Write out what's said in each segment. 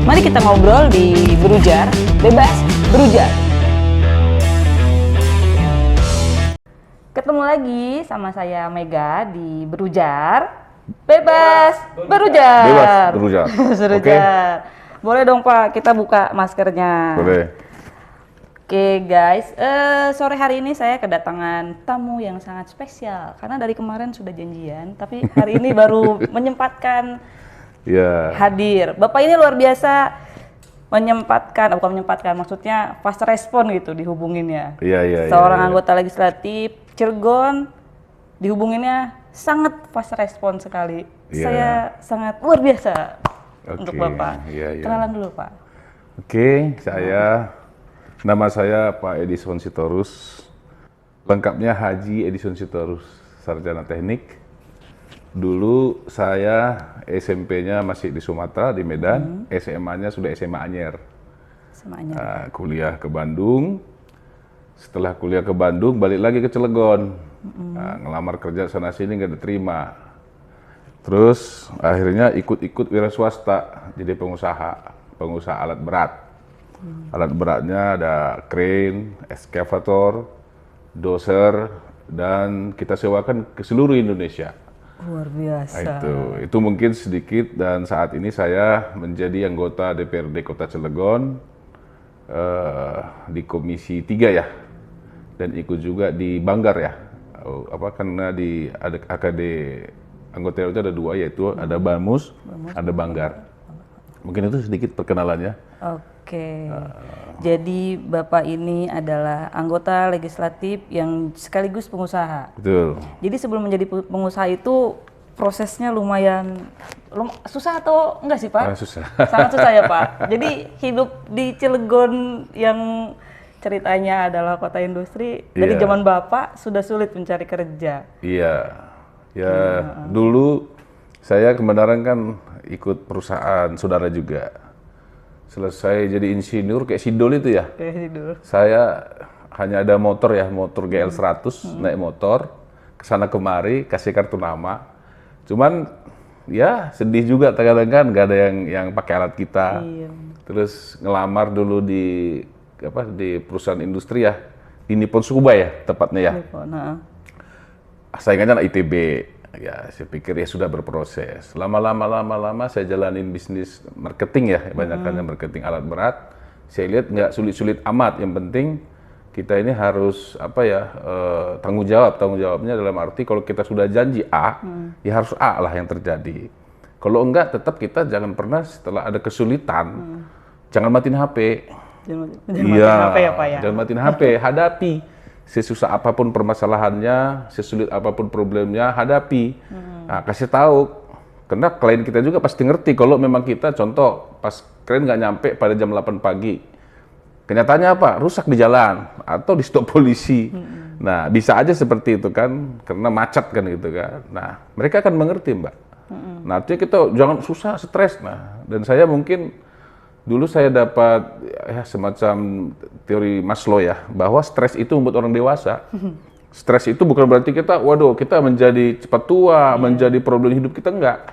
Mari kita ngobrol di Berujar, bebas berujar. Ketemu lagi sama saya Mega di Berujar, bebas berujar. Bebas berujar. Berujar. Oke. Boleh dong Pak, kita buka maskernya. Boleh. Oke guys, sore hari ini saya kedatangan tamu yang sangat spesial karena dari kemarin sudah janjian, tapi hari ini baru menyempatkan Ya. hadir. Bapak ini luar biasa bukan menyempatkan, maksudnya fast respon gitu dihubunginnya. Iya. Seorang anggota legislatif Cilegon dihubunginnya sangat fast respon sekali. Iya. Saya sangat luar biasa untuk Oke, Bapak. iya. Kenalan dulu Pak. Oke, nama saya Pak Edison Sitorus. Lengkapnya Haji Edison Sitorus, sarjana teknik. Dulu saya SMP-nya masih di Sumatera, di Medan. SMA-nya sudah SMA Anyer. Semuanya. Kuliah ke Bandung. Setelah kuliah ke Bandung, balik lagi ke Cilegon. Ngelamar kerja sana sini nggak diterima. Terus akhirnya ikut-ikut wira swasta, jadi pengusaha alat berat. Alat beratnya ada crane, excavator, dozer, dan kita sewakan ke seluruh Indonesia. Luar biasa. Itu mungkin sedikit, dan saat ini saya menjadi anggota DPRD Kota Cilegon di Komisi 3 ya, dan ikut juga di Banggar ya. Karena di ada AKD anggota itu ada dua, yaitu ada Bamus, ada Banggar. Mungkin itu sedikit perkenalannya. Oke. Jadi Bapak ini adalah anggota legislatif yang sekaligus pengusaha. Betul. Jadi sebelum menjadi pengusaha itu prosesnya lumayan susah atau enggak sih Pak? Susah. Sangat susah ya Pak. Jadi hidup di Cilegon yang ceritanya adalah kota industri, dari Iya. zaman Bapak sudah sulit mencari kerja. Iya. Ya, dulu saya kebenaran kan ikut perusahaan saudara juga. Selesai jadi insinyur kayak Sidol itu ya. Kayak dulu. Saya hanya ada motor GL 100, naik motor kesana kemari, kasih kartu nama. Cuman ya sedih juga kadang-kadang nggak ada yang pakai alat kita. Iya. Terus ngelamar dulu di perusahaan industri ya, di Nippon Tsukuba ya tepatnya ya. Nah, Saingannya anak ITB. Ya, saya pikir ya sudah berproses. Lama-lama saya jalanin bisnis marketing ya, kebanyakannya marketing alat berat. Saya lihat nggak sulit-sulit amat. Yang penting kita ini harus tanggung jawabnya dalam arti kalau kita sudah janji A, ya harus A lah yang terjadi. Kalau enggak, tetap kita jangan pernah setelah ada kesulitan, jangan matiin HP. jangan matiin HP ya Pak ya. Jangan matiin HP, hadapi. Sesusah apapun permasalahannya, sesulit apapun problemnya, hadapi. Nah, kasih tahu. Karena klien kita juga pasti ngerti kalau memang kita, contoh, pas klien nggak nyampe pada jam 8 pagi. Kenyataannya apa? Rusak di jalan atau di stop polisi. Nah, bisa aja seperti itu kan, karena macet kan gitu kan. Nah, mereka akan mengerti, Mbak. Nah, artinya kita jangan susah, stres. Nah, dan saya mungkin dulu saya dapat semacam teori Maslow ya, bahwa stres itu membuat orang dewasa. Stres itu bukan berarti kita menjadi cepat tua, menjadi problem hidup kita, enggak.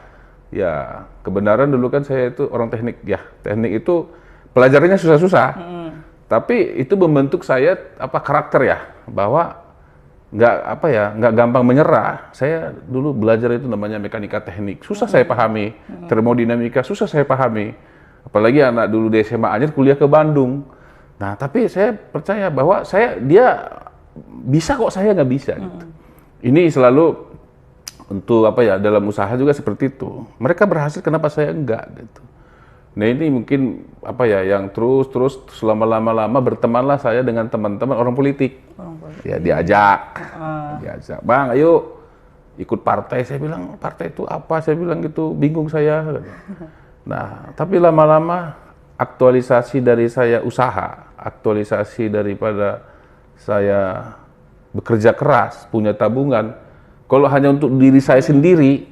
Ya, kebenaran dulu kan saya itu orang teknik ya. Teknik itu pelajarannya susah-susah. Tapi itu membentuk saya karakter ya, bahwa nggak gampang menyerah. Saya dulu belajar itu namanya mekanika teknik, susah saya pahami. Termodinamika susah saya pahami. Apalagi anak dulu di SMA Anyer kuliah ke Bandung. Nah, tapi saya percaya bahwa dia bisa kok, saya nggak bisa gitu. Ini selalu untuk dalam usaha juga seperti itu. Mereka berhasil, kenapa saya enggak gitu. Nah, ini mungkin yang terus lama-lama bertemanlah saya dengan teman-teman orang politik. Ya diajak, Bang, ayo ikut partai. Saya bilang, partai itu apa? Saya bilang gitu, bingung saya. Nah, tapi lama-lama aktualisasi dari saya usaha, aktualisasi daripada saya bekerja keras, punya tabungan. Kalau hanya untuk diri saya sendiri,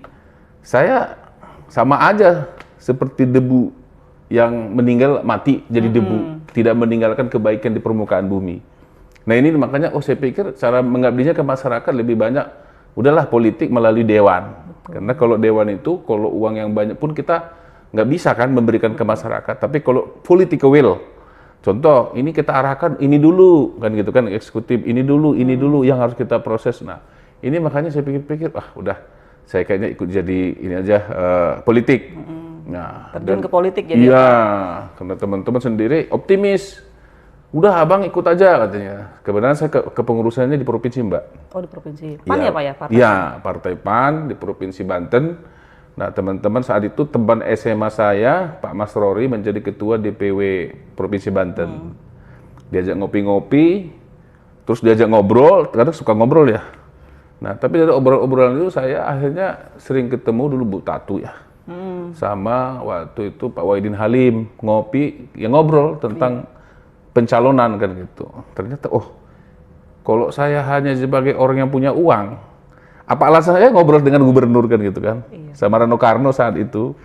saya sama aja seperti debu yang meninggal mati jadi debu, tidak meninggalkan kebaikan di permukaan bumi. Nah, ini makanya saya pikir cara mengabdinya ke masyarakat lebih banyak udahlah politik melalui dewan. Karena kalau dewan itu, kalau uang yang banyak pun kita nggak bisa kan memberikan ke masyarakat. Tapi kalau political will, contoh ini kita arahkan ini dulu kan gitu kan, eksekutif ini dulu yang harus kita proses. Nah ini makanya saya pikir-pikir, udah saya kayaknya ikut jadi ini aja politik. Nah, Terjun ke politik jadi iya, karena teman-teman sendiri optimis. Udah abang ikut aja katanya. Kebenaran saya kepengurusannya di provinsi Mbak. Oh di provinsi. PAN ya Pak ya? Partai? Iya, Partai PAN di Provinsi Banten. Nah teman-teman saat itu teman SMA saya, Pak Mas Rory menjadi ketua DPW Provinsi Banten. Diajak ngopi-ngopi, terus diajak ngobrol, kadang suka ngobrol ya. Nah tapi dari obrolan itu saya akhirnya sering ketemu dulu Bu Tatu ya. Sama waktu itu Pak Wahidin Halim ngopi, ya ngobrol tentang pencalonan kan gitu. Ternyata kalau saya hanya sebagai orang yang punya uang, apa alasan saya ngobrol dengan gubernur kan gitu kan? Sama Rano Karno saat itu.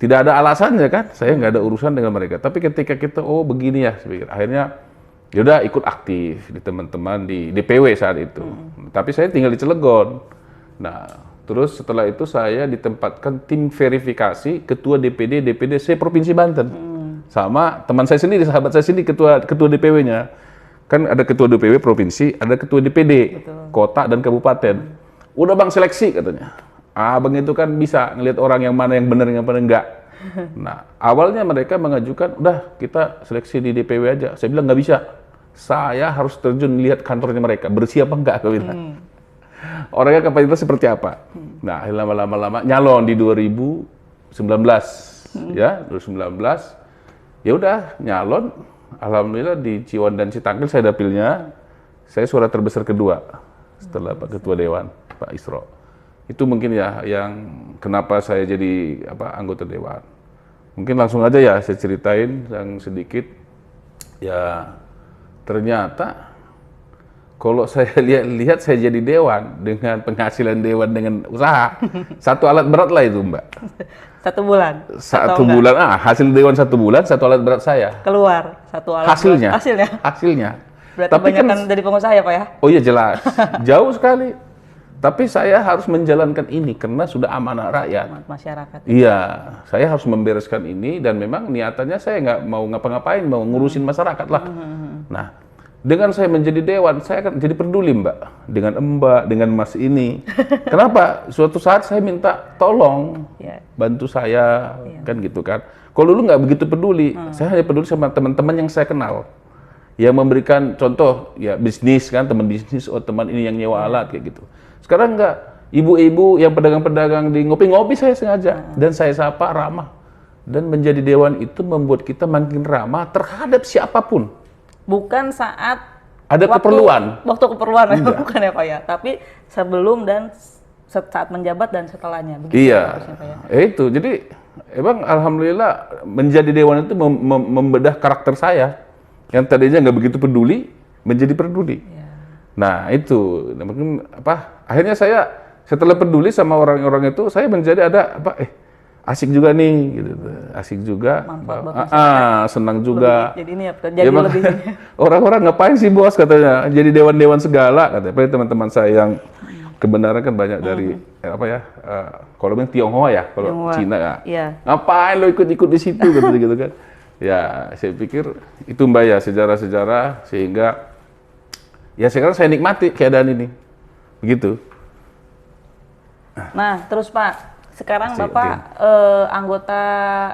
Tidak ada alasannya kan, saya nggak ada urusan dengan mereka. Tapi ketika kita, begini ya, saya pikir. Akhirnya, yaudah ikut aktif di teman-teman di DPW saat itu. Tapi saya tinggal di Cilegon. Nah, terus setelah itu saya ditempatkan tim verifikasi Ketua DPD-DPD Provinsi Banten. Sama teman saya sendiri, sahabat saya sendiri, ketua DPW-nya. Kan ada ketua DPW provinsi, ada ketua DPD, kota dan kabupaten. Udah bang seleksi katanya. Abang itu kan bisa ngelihat orang yang mana yang benar, yang mana enggak. Nah, awalnya mereka mengajukan, udah kita seleksi di DPW aja. Saya bilang nggak bisa. Saya harus terjun lihat kantornya mereka, bersih apa enggak, aku bilang. Orangnya kapasitas seperti apa. Nah, lama-lama nyalon di 2019. Ya, 2019. Ya udah nyalon, alhamdulillah di Ciwan dan Citangkil saya dapilnya, saya suara terbesar kedua setelah Pak Ketua Dewan, Pak Isro. Itu mungkin ya yang kenapa saya jadi anggota Dewan. Mungkin langsung aja ya saya ceritain yang sedikit. Ya ternyata kalau saya lihat saya jadi Dewan dengan penghasilan Dewan dengan usaha, satu alat berat lah itu Mbak. 1 bulan? Satu bulan, hasil Dewan 1 bulan, satu alat berat saya. Keluar, satu alat Hasilnya? berat. Hasilnya? Berarti Tapi kebanyakan dari pengusaha ya Pak ya? Oh iya jelas, jauh sekali. Tapi saya harus menjalankan ini karena sudah amanah rakyat. Masyarakat. Iya, saya harus membereskan ini dan memang niatannya saya nggak mau ngapa-ngapain, mau ngurusin masyarakat lah. Nah, dengan saya menjadi Dewan, saya akan jadi peduli Mbak. Dengan Mbak, dengan Mas ini. Kenapa? Suatu saat saya minta tolong, bantu saya, kan gitu kan. Kalau dulu nggak begitu peduli, saya hanya peduli sama teman-teman yang saya kenal. Yang memberikan contoh, ya bisnis kan, teman bisnis, teman ini yang nyewa alat, kayak gitu. Sekarang nggak, ibu-ibu yang pedagang-pedagang di ngopi-ngopi saya sengaja. Dan saya sapa ramah. Dan menjadi Dewan itu membuat kita makin ramah terhadap siapapun. Bukan saat ada keperluan. Waktu keperluan bukan ya Pak ya, tapi sebelum dan saat menjabat dan setelahnya. Begitu iya. Pak ya? Itu. Jadi emang alhamdulillah menjadi Dewan itu membedah karakter saya yang tadinya nggak begitu peduli menjadi peduli. Iya. Nah itu mungkin akhirnya saya setelah peduli sama orang-orang itu saya menjadi asik juga nih, gitu. Asik juga, senang juga. Jadi ini jadi lebih. Orang-orang ngapain sih bos katanya, jadi dewan-dewan segala katanya. Tapi teman-teman saya yang kebenaran kan banyak dari kalau yang Tionghoa ya, kalau Cina ya. Ngapain lo ikut-ikut di situ gitu kan? Ya saya pikir itu Mbak ya sejarah-sejarah sehingga ya sekarang saya nikmati keadaan ini, begitu. Nah terus Pak. Sekarang Bapak anggota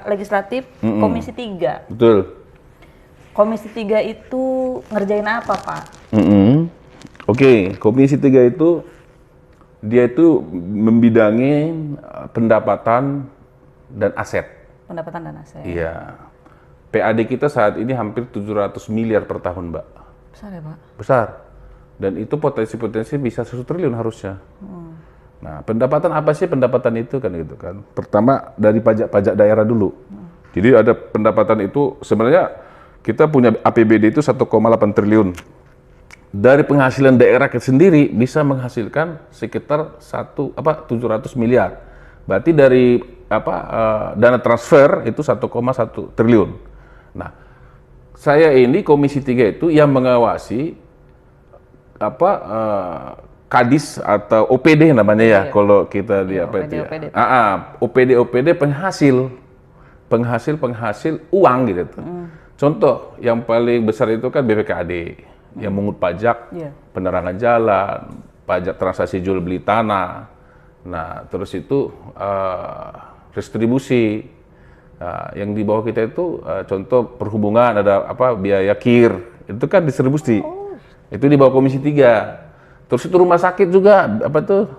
legislatif Komisi 3. Betul. Komisi 3 itu ngerjain apa, Pak? Oke, Komisi 3 itu dia itu membidangi pendapatan dan aset. Pendapatan dan aset. Iya. PAD kita saat ini hampir 700 miliar per tahun, Mbak. Besar ya, Pak? Besar. Dan itu potensi-potensi bisa 1 triliun harusnya. Nah, pendapatan apa sih pendapatan itu kan gitu kan? Pertama dari pajak-pajak daerah dulu. Jadi ada pendapatan itu sebenarnya kita punya APBD itu 1,8 triliun. Dari penghasilan daerah sendiri bisa menghasilkan sekitar 700 miliar. Berarti dari dana transfer itu 1,1 triliun. Nah, saya ini Komisi 3 itu yang mengawasi Kadis atau OPD namanya ya, kalau kita di OPD-OPD penghasil. penghasil uang gitu tuh. Contoh yang paling besar itu kan BPKAD yang mengut pajak penerangan jalan, pajak transaksi jual beli tanah. Nah, terus itu restribusi. Nah, yang di bawah kita itu contoh perhubungan ada apa biaya KIR. Itu kan distribusi. Itu di bawah Komisi 3. Terus itu rumah sakit juga apa tuh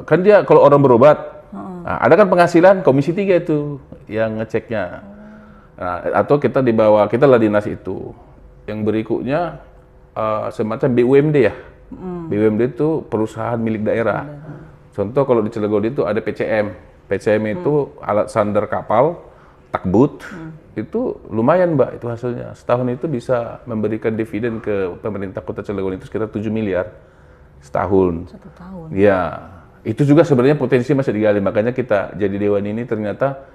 kan dia kalau orang berobat nah, ada kan penghasilan Komisi 3 itu yang ngeceknya. Nah, atau kita di bawah kita lah dinas itu. Yang berikutnya semacam BUMD ya. BUMD itu perusahaan milik daerah. Contoh kalau di Cilegon itu ada PCM. PCM itu alat sandar kapal, takbut. Itu lumayan Mbak itu hasilnya. Setahun itu bisa memberikan dividen ke pemerintah Kota Cilegon itu sekitar 7 miliar setahun. 1 tahun. Ya, itu juga sebenarnya potensi masih digali. Makanya kita jadi dewan ini ternyata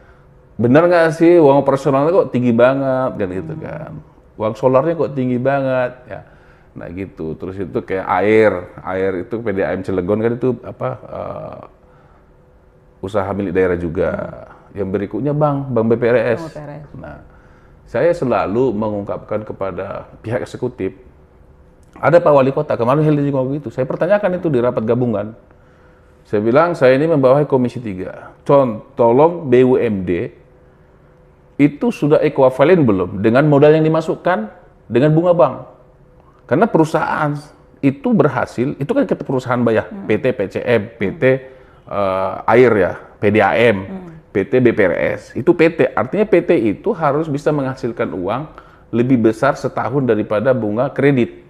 benar nggak sih uang operasionalnya kok tinggi banget kan gitu kan. Uang solarnya kok tinggi banget ya. Nah gitu. Terus itu kayak air itu PDAM Cilegon kan itu apa usaha milik daerah juga. Yang berikutnya bank BPRS. Nah, saya selalu mengungkapkan kepada pihak eksekutif. Ada Pak Wali Kota, kemarin Heldi juga gitu. Saya pertanyakan itu di rapat gabungan. Saya bilang, saya ini membawahi Komisi 3. Tolong BUMD itu sudah ekuivalen belum dengan modal yang dimasukkan dengan bunga bank. Karena perusahaan itu berhasil, itu kan kita perusahaan bayar, PT PCM, PT Air ya, PDAM, PT BPRS. Itu PT, artinya PT itu harus bisa menghasilkan uang lebih besar setahun daripada bunga kredit.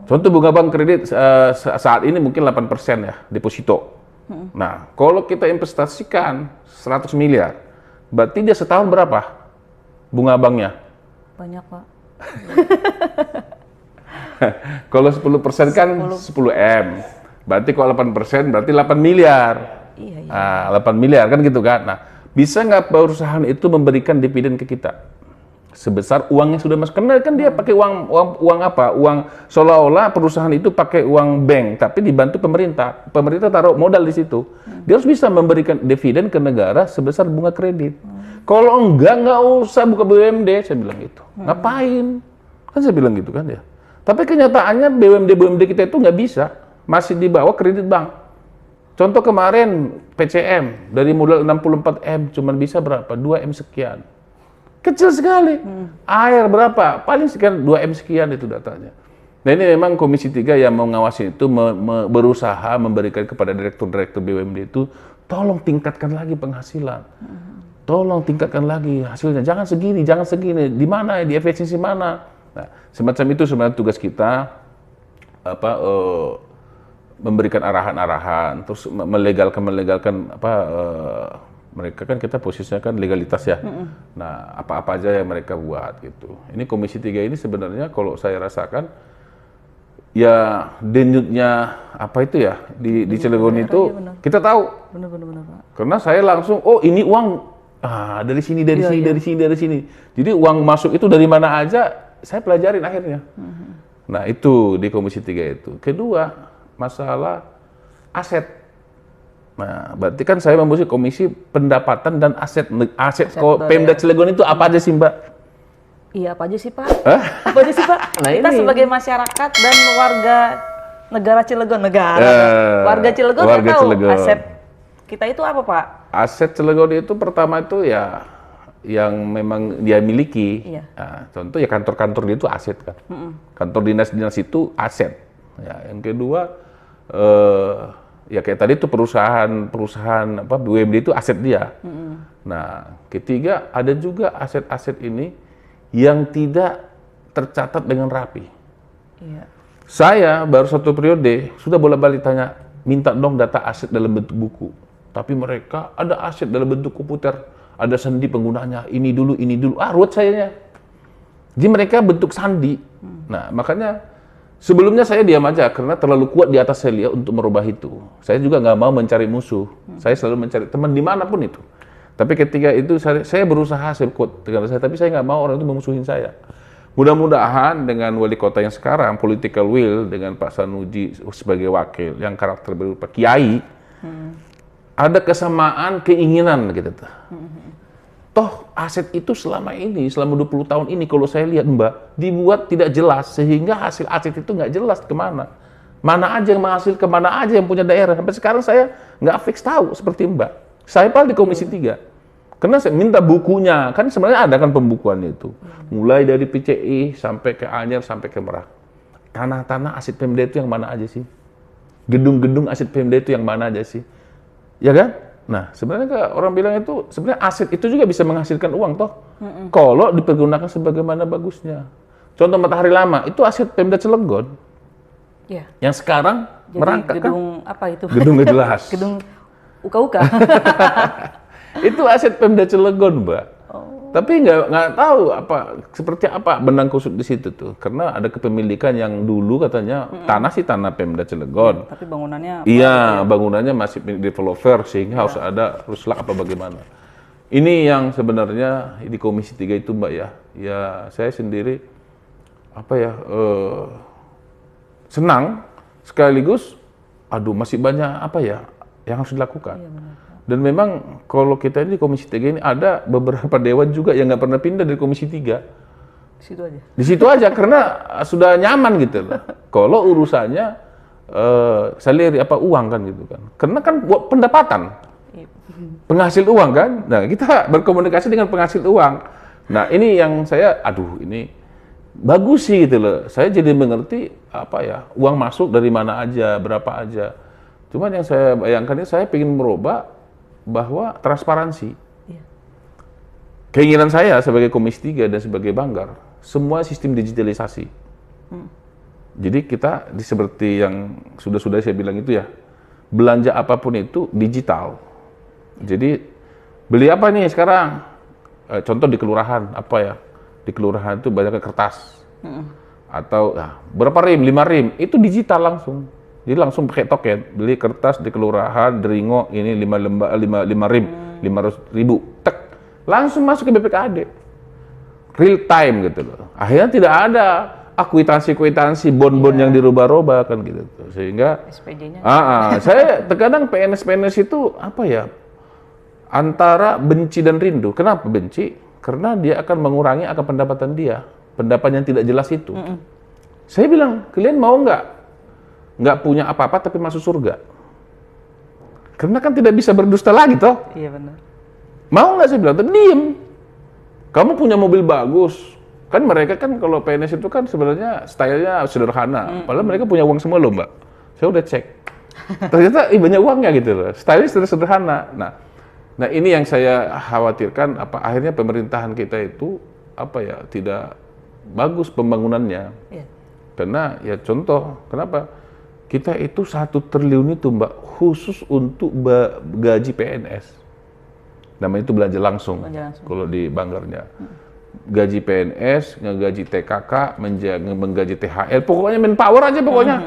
Contoh bunga bank kredit saat ini mungkin 8% ya, deposito. Nah, kalau kita investasikan 100 miliar, berarti dia setahun berapa bunga banknya? Banyak Pak. Kalau 10% kan 10 M. Berarti kalau 8% berarti 8 miliar. Iya. 8 miliar kan gitu kan. Nah, bisa nggak perusahaan itu memberikan dividen ke kita? Sebesar uangnya sudah masuk. Karena kan dia pakai uang apa? Uang seolah-olah perusahaan itu pakai uang bank, tapi dibantu pemerintah. Pemerintah taruh modal di situ. Dia harus bisa memberikan dividen ke negara sebesar bunga kredit. Kalau nggak usah buka BUMD, saya bilang gitu. Ngapain? Kan saya bilang gitu kan ya. Tapi kenyataannya BUMD kita itu nggak bisa. Masih di bawah kredit bank. Contoh kemarin PCM dari modal 64 M cuma bisa berapa? 2 M sekian. Kecil sekali. Air berapa? Paling sekian 2 M sekian itu datanya. Nah ini memang Komisi 3 yang mengawasi itu berusaha memberikan kepada direktur-direktur BUMD itu tolong tingkatkan lagi penghasilan. Tolong tingkatkan lagi hasilnya. Jangan segini. Di mana? Di efisiensi mana? Nah, semacam itu sebenarnya tugas kita memberikan arahan-arahan, terus melegalkan mereka kan kita posisinya kan legalitas ya. Nah, apa-apa aja yang mereka buat gitu. Ini Komisi 3 ini sebenarnya kalau saya rasakan ya denyutnya apa itu ya di Cilegon itu kita tahu. Benar Pak. Karena saya langsung ini uang dari sini. Jadi uang masuk itu dari mana aja saya pelajarin akhirnya. Nah, itu di Komisi 3 itu. Kedua, masalah aset. Nah, berarti kan saya membuat komisi pendapatan dan aset Pemda Cilegon itu apa aja sih, Mbak? Iya, apa aja sih Pak? Apa aja sih Pak? Nah, kita ini. sebagai masyarakat dan warga negara Cilegon, warga Cilegon nggak tahu Cilegon. aset kita itu apa Pak? Aset Cilegon itu pertama itu ya yang memang dia miliki. Iya. Nah, contoh ya kantor-kantor dia itu aset kan. Kantor dinas-dinas itu aset. Ya, yang kedua ya kayak tadi itu perusahaan BUMD itu aset dia. Nah, ketiga ada juga aset-aset ini yang tidak tercatat dengan rapi. Iya. Saya baru 1 periode sudah bolak-balik tanya, minta dong data aset dalam bentuk buku. Tapi mereka ada aset dalam bentuk komputer, ada sandi penggunanya, ini dulu, ruwet sayanya. Jadi mereka bentuk sandi. Nah, makanya sebelumnya saya diam aja karena terlalu kuat di atas saya untuk merubah itu. Saya juga nggak mau mencari musuh. Saya selalu mencari teman dimanapun itu. Tapi ketika itu saya berusaha saya kuat dengan saya, tapi saya nggak mau orang itu memusuhin saya. Mudah-mudahan dengan wali kota yang sekarang, political will, dengan Pak Sanuji sebagai wakil yang karakter berupa kiai, ada kesamaan keinginan gitu. Toh aset itu selama 20 tahun ini kalau saya lihat Mbak, dibuat tidak jelas sehingga hasil aset itu nggak jelas kemana. Mana aja yang menghasil, kemana aja yang punya daerah. Sampai sekarang saya nggak fix tahu seperti Mbak. Saya di Komisi 3. Karena saya minta bukunya, kan sebenarnya ada kan pembukuannya itu. Mulai dari PCI sampai ke Anyer sampai ke Merak. Tanah-tanah aset Pemda itu yang mana aja sih? Gedung-gedung aset Pemda itu yang mana aja sih? Ya kan? Nah, sebenarnya orang bilang itu sebenarnya aset itu juga bisa menghasilkan uang toh. Kalau dipergunakan sebagaimana bagusnya. Contoh Matahari Lama itu aset Pemda Cilegon. Ya. Yang sekarang Jadi merangkak gedung apa itu? Gedung Gedelas. Gedung uka-uka. Itu aset Pemda Cilegon, Mbak. Tapi nggak tahu seperti apa benang kusut di situ tuh. Karena ada kepemilikan yang dulu katanya tanah sih tanah Pemda Cilegon. Tapi bangunannya Iya, bangunannya masih milik developer sehingga harus ada ruslak apa bagaimana. Ini yang sebenarnya di Komisi 3 itu Mbak ya. Ya, saya sendiri senang sekaligus masih banyak yang harus dilakukan. Dan memang kalau kita ini di Komisi 3 ini ada beberapa dewan juga yang nggak pernah pindah dari Komisi 3. Di situ aja. Di situ aja karena sudah nyaman gitu loh. Kalau urusannya salary uang kan gitu kan. Karena kan buat pendapatan. Penghasil uang kan. Nah, kita berkomunikasi dengan penghasil uang. Nah, ini yang saya ini bagus sih gitu loh. Saya jadi mengerti uang masuk dari mana aja, berapa aja. Cuman yang saya bayangkan ini saya ingin merubah bahwa transparansi. Iya. Keinginan saya sebagai Komisi 3 dan sebagai Banggar, semua sistem digitalisasi. Jadi kita seperti yang sudah saya bilang itu ya, belanja apapun itu digital. Jadi beli apa nih sekarang? Contoh di kelurahan, di kelurahan itu banyak kertas. Atau berapa rim? 5 rim, itu digital langsung. Jadi langsung pakai token, beli kertas di kelurahan, Deringo, ini 5 rim, 500.000, tek, langsung masuk ke BPKAD. Real time gitu loh. Akhirnya tidak ada akuitansi bon-bon yang dirubah-rubah kan gitu. Sehingga SPJ-nya. Saya terkadang PNS itu antara benci dan rindu. Kenapa benci? Karena dia akan mengurangi pendapatan dia, pendapat yang tidak jelas itu. Saya bilang, kalian mau nggak punya apa-apa tapi masuk surga? Karena kan tidak bisa berdusta lagi toh. Iya benar. Mau nggak saya bilang, diem. Kamu punya mobil bagus. Kan mereka kan kalau PNS itu kan sebenarnya stylenya sederhana. Padahal mereka punya uang semua loh Mbak. Saya udah cek. Ternyata banyak uangnya gitu loh. Stylenya sederhana. Nah ini yang saya khawatirkan akhirnya pemerintahan kita itu tidak bagus pembangunannya. Iya. Karena ya contoh, kenapa? Kita itu 1 triliun itu Mbak khusus untuk gaji PNS. Namanya itu belanja langsung. Kalau di Banggarnya. Gaji PNS, ngegaji TKK, menggaji THL, pokoknya manpower aja pokoknya.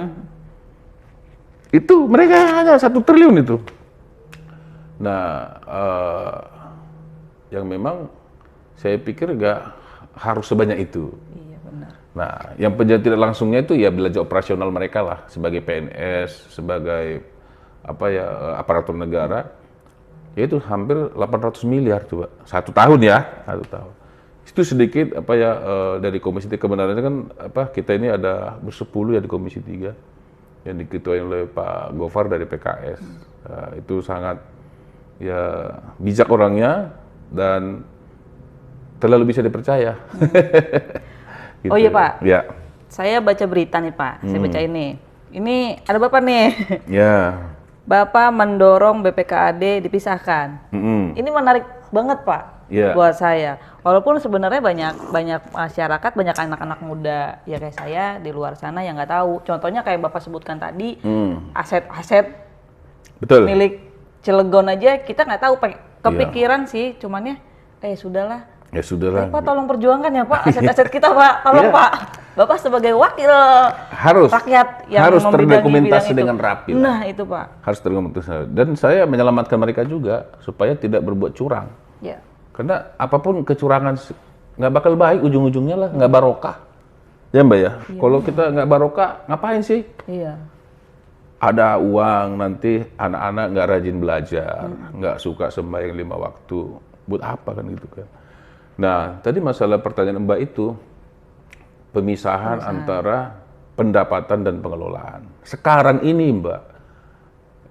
Itu mereka hanya 1 triliun itu. Nah, yang memang saya pikir nggak harus sebanyak itu. Iya benar. Nah, yang penjara tidak langsungnya itu ya belanja operasional mereka lah sebagai PNS, sebagai aparatur negara. Yaitu hampir 800 miliar coba 1 tahun ya, 1 tahun. Itu sedikit dari Komisi 3 kebenarannya kan kita ini ada bersepuluh ya di Komisi 3 yang diketuai oleh Pak Gofar dari PKS. Itu sangat ya bijak orangnya dan terlalu bisa dipercaya. Gitu. Oh iya Pak. Ya. Saya baca berita nih Pak. Saya baca ini. Ini ada Bapak nih. Ya. Bapak mendorong BPKAD dipisahkan. Ini menarik banget Pak buat saya. Walaupun sebenarnya banyak masyarakat, banyak anak-anak muda ya kayak saya di luar sana yang nggak tahu. Contohnya kayak Bapak sebutkan tadi, aset-aset milik Cilegon aja kita nggak tahu. Kepikiran sih, cuman sudahlah. Ya sudahlah. Pak tolong perjuangkan ya Pak aset-aset kita Pak. Tolong Pak. Bapak sebagai wakil rakyat yang harus membidangi terdokumentasi bidang dengan itu. rapi. Nah itu Pak. Harus terdokumentasi. Dan saya menyelamatkan mereka juga supaya tidak berbuat curang. Ya. Karena apapun kecurangan nggak bakal baik ujung-ujungnya lah, nggak barokah. Ya Mbak ya. Iya. Kalau kita nggak barokah ngapain sih? Iya. Ada uang nanti anak-anak nggak rajin belajar, nggak suka sembahyang 5 waktu. Buat apa kan gitu kan. Nah, tadi masalah pertanyaan Mbak itu, pemisahan antara pendapatan dan pengelolaan. Sekarang ini Mbak,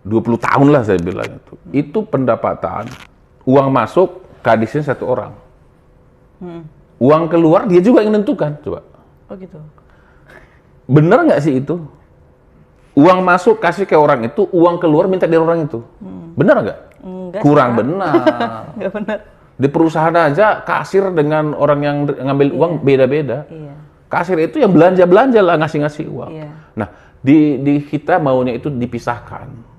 20 tahun lah saya bilang itu pendapatan, uang masuk, kadisnya 1 orang. Uang keluar dia juga yang menentukan, coba. Oh gitu. Bener nggak sih itu? Uang masuk kasih ke orang itu, uang keluar minta dari orang itu. Bener nggak? Enggak. Kurang benar. Enggak benar. Di perusahaan aja kasir dengan orang yang ngambil uang beda-beda. Iya. Kasir itu yang belanja-belanja lah, ngasih-ngasih uang. Iya. Nah, di kita maunya itu dipisahkan.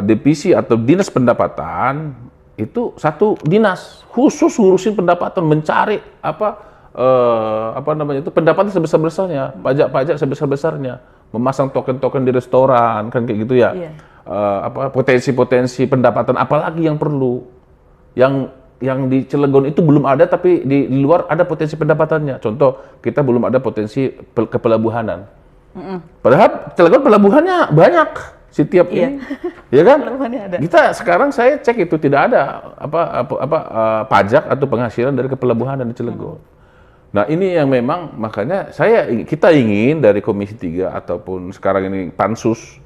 Divisi atau dinas pendapatan itu satu dinas khusus ngurusin pendapatan, mencari apa namanya itu pendapatan sebesar-besarnya, pajak-pajak sebesar-besarnya, memasang token-token di restoran kan kayak gitu ya. Iya. Potensi-potensi pendapatan apalagi yang perlu, yang di Cilegon itu belum ada, tapi di luar ada potensi pendapatannya. Contoh, kita belum ada potensi kepelabuhanan. Padahal Cilegon pelabuhannya banyak setiap ini, ya kan? Ada. Kita sekarang saya cek itu tidak ada pajak atau penghasilan dari kepelabuhanan di Cilegon. Nah ini yang memang makanya kita ingin dari Komisi 3 ataupun sekarang ini Pansus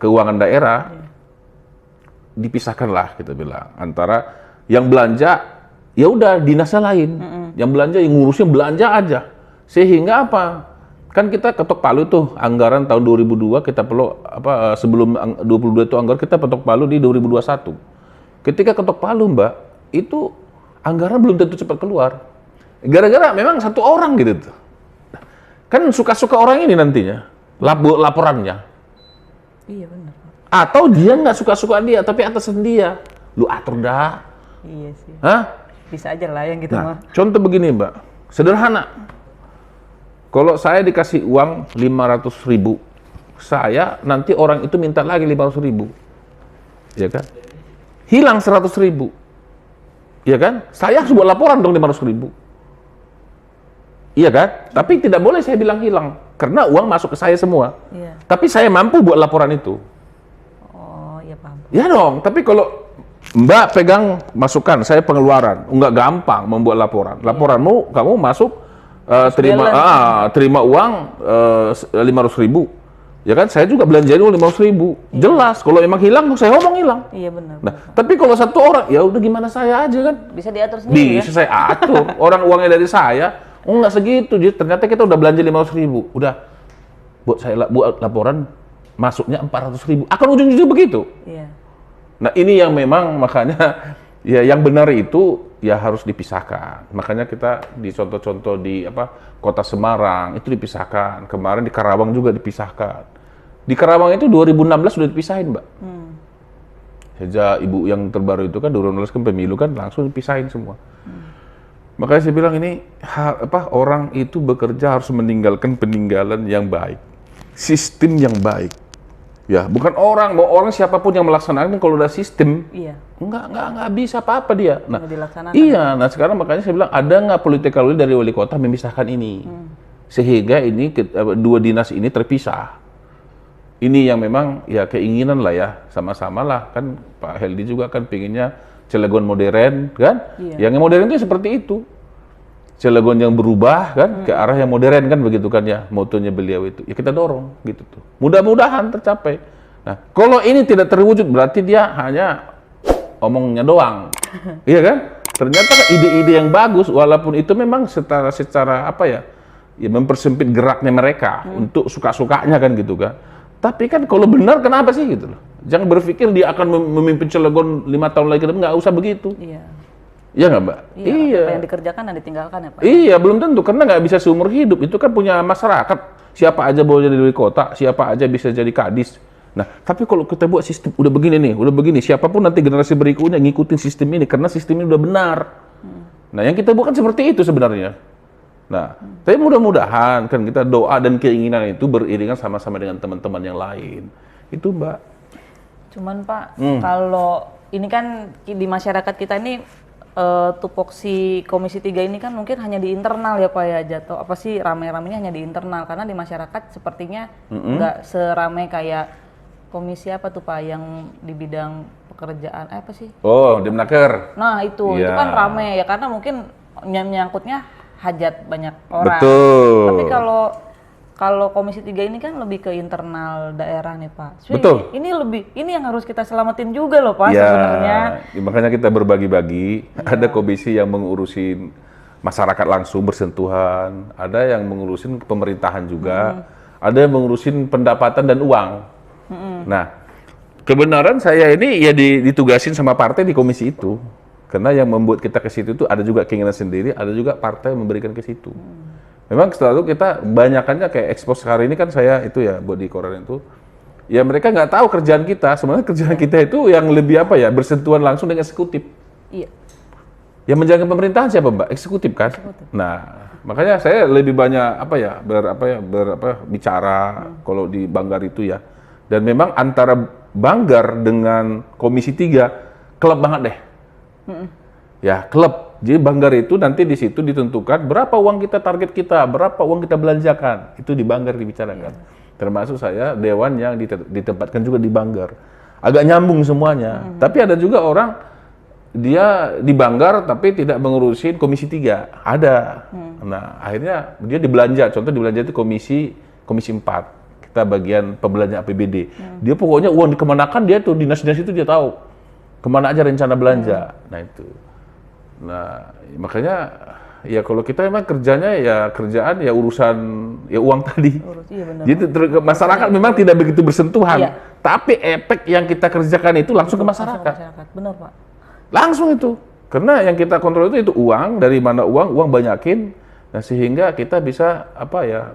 Keuangan Daerah dipisahkanlah kita bilang antara yang belanja ya udah dinasnya lain, yang belanja yang ngurusnya belanja aja, sehingga apa? Kan kita ketok palu tuh anggaran tahun 2002 kita perlu sebelum 22 itu anggaran kita ketok palu di 2021. Ketika ketok palu Mbak, itu anggaran belum tentu cepat keluar. Gara-gara memang 1 orang gitu tuh. Kan suka-suka orang ini nantinya laporannya. Iya benar. Atau dia nggak suka-suka dia, tapi atasan dia. Lu atur dah. Iya sih. Hah? Bisa aja lah yang gitu mah. Contoh begini Mbak, sederhana. Kalau saya dikasih uang 500.000, saya nanti orang itu minta lagi 500.000, ya kan? Hilang 100.000, ya kan? Saya harus buat laporan dong 500.000, iya kan? Tapi tidak boleh saya bilang hilang, karena uang masuk ke saya semua. Iya. Tapi saya mampu buat laporan itu. Oh iya paham. Ya dong, tapi kalau Mbak pegang masukan, saya pengeluaran, nggak gampang membuat laporan. Laporanmu, kamu masuk terima uang 500.000, ya kan? Saya juga belanjain 500.000. Jelas, kalau emang hilang, saya ngomong hilang. Iya benar. Nah, tapi kalau 1 orang, ya udah gimana saya aja kan? Bisa diatur sendiri. Bisa saya atur. Orang uangnya dari saya, nggak segitu. Ternyata kita udah belanja 500.000, udah buat laporan masuknya 400.000. Akan ujung-ujungnya begitu. Iya. Nah ini yang memang makanya ya yang benar itu ya harus dipisahkan. Makanya kita di contoh-contoh di Kota Semarang itu dipisahkan. Kemarin di Karawang juga dipisahkan. Di Karawang itu 2016 sudah dipisahin, Mbak. Sejak ibu yang terbaru itu kan 2016 kan pemilu kan langsung dipisahin semua. Makanya saya bilang ini orang itu bekerja harus meninggalkan peninggalan yang baik, sistem yang baik. Ya, bukan mau orang siapapun yang melaksanakan kalau udah sistem, nggak bisa apa-apa dia. Nah, iya, nah sekarang makanya saya bilang ada nggak political will dari wali kota memisahkan ini, sehingga ini 2 dinas ini terpisah. Ini yang memang ya keinginan lah ya, sama-sama lah kan Pak Heldi juga kan pinginnya Cilegon modern kan, yang modern itu seperti itu. Cilegon yang berubah kan ke arah yang modern kan begitu kan ya motonya beliau itu. Ya kita dorong gitu tuh. Mudah-mudahan tercapai. Nah, kalau ini tidak terwujud berarti dia hanya omongnya doang. Iya kan? Ternyata ide-ide yang bagus walaupun itu memang secara ya mempersempit geraknya mereka untuk suka-sukanya kan gitu kan. Tapi kan kalau benar kenapa sih gitu loh. Jangan berpikir dia akan memimpin Cilegon 5 tahun lagi, nggak usah begitu. Iya. Iya nggak Mbak? Iya. Apa yang dikerjakan dan ditinggalkan ya Pak? Iya, belum tentu karena nggak bisa seumur hidup. Itu kan punya masyarakat. Siapa aja boleh jadi wali kota, siapa aja bisa jadi kadis. Nah, tapi kalau kita buat sistem udah begini, siapapun nanti generasi berikutnya ngikutin sistem ini karena sistem ini udah benar. Nah, yang kita buat kan seperti itu sebenarnya. Nah, tapi mudah-mudahan kan kita doa dan keinginan itu beriringan sama-sama dengan teman-teman yang lain. Itu Mbak. Cuman Pak, kalau ini kan di masyarakat kita ini tupoksi Komisi 3 ini kan mungkin hanya di internal ya Pak ya, jatuh apa sih rame-ramenya hanya di internal karena di masyarakat sepertinya nggak seramai kayak komisi apa tuh Pak yang di bidang pekerjaan apa sih? Oh, Dimnaker. Nah itu kan rame ya karena mungkin nyangkutnya hajat banyak orang. Betul. Tapi kalau Komisi 3 ini kan lebih ke internal daerah nih Pak. So, betul. Ini yang harus kita selamatin juga loh Pak sebenarnya. Makanya kita berbagi-bagi. Ada komisi yang mengurusin masyarakat langsung bersentuhan, ada yang mengurusin pemerintahan juga, ada yang mengurusin pendapatan dan uang. Nah, kebenaran saya ini ya ditugasin sama partai di komisi itu. Karena yang membuat kita ke situ itu ada juga keinginan sendiri, ada juga partai yang memberikan ke situ. Memang selalu kita banyakannya kayak ekspos hari ini kan saya itu ya buat di koran itu, ya mereka nggak tahu kerjaan kita. Sebenarnya kerjaan kita itu yang lebih apa ya, bersentuhan langsung dengan eksekutif. Iya. Yang menjaga pemerintahan siapa Mbak? Eksekutif kan. Nah, makanya saya lebih banyak bicara kalau di Banggar itu ya. Dan memang antara Banggar dengan Komisi 3 klub banget deh. Ya klub. Jadi Banggar itu nanti di situ ditentukan berapa uang kita, target kita, berapa uang kita belanjakan. Itu di Banggar dibicarakan. Termasuk saya dewan yang ditempatkan juga di Banggar. Agak nyambung semuanya. Tapi ada juga orang dia di Banggar tapi tidak mengurusin Komisi 3. Ada. Nah, akhirnya dia dibelanja. Contoh dibelanja itu Komisi 4. Kita bagian pembelanja APBD. Dia pokoknya uang dikemanakan dia tuh, dinas-dinas itu dia tahu. Kemana aja rencana belanja. Nah, itu. Nah, makanya ya kalau kita memang kerjanya ya kerjaan ya urusan ya uang tadi. Jadi masyarakat memang tidak begitu bersentuhan, tapi efek yang kita kerjakan itu langsung ke masyarakat. Benar Pak. Langsung itu, karena yang kita kontrol itu uang, dari mana uang banyakin, nah sehingga kita bisa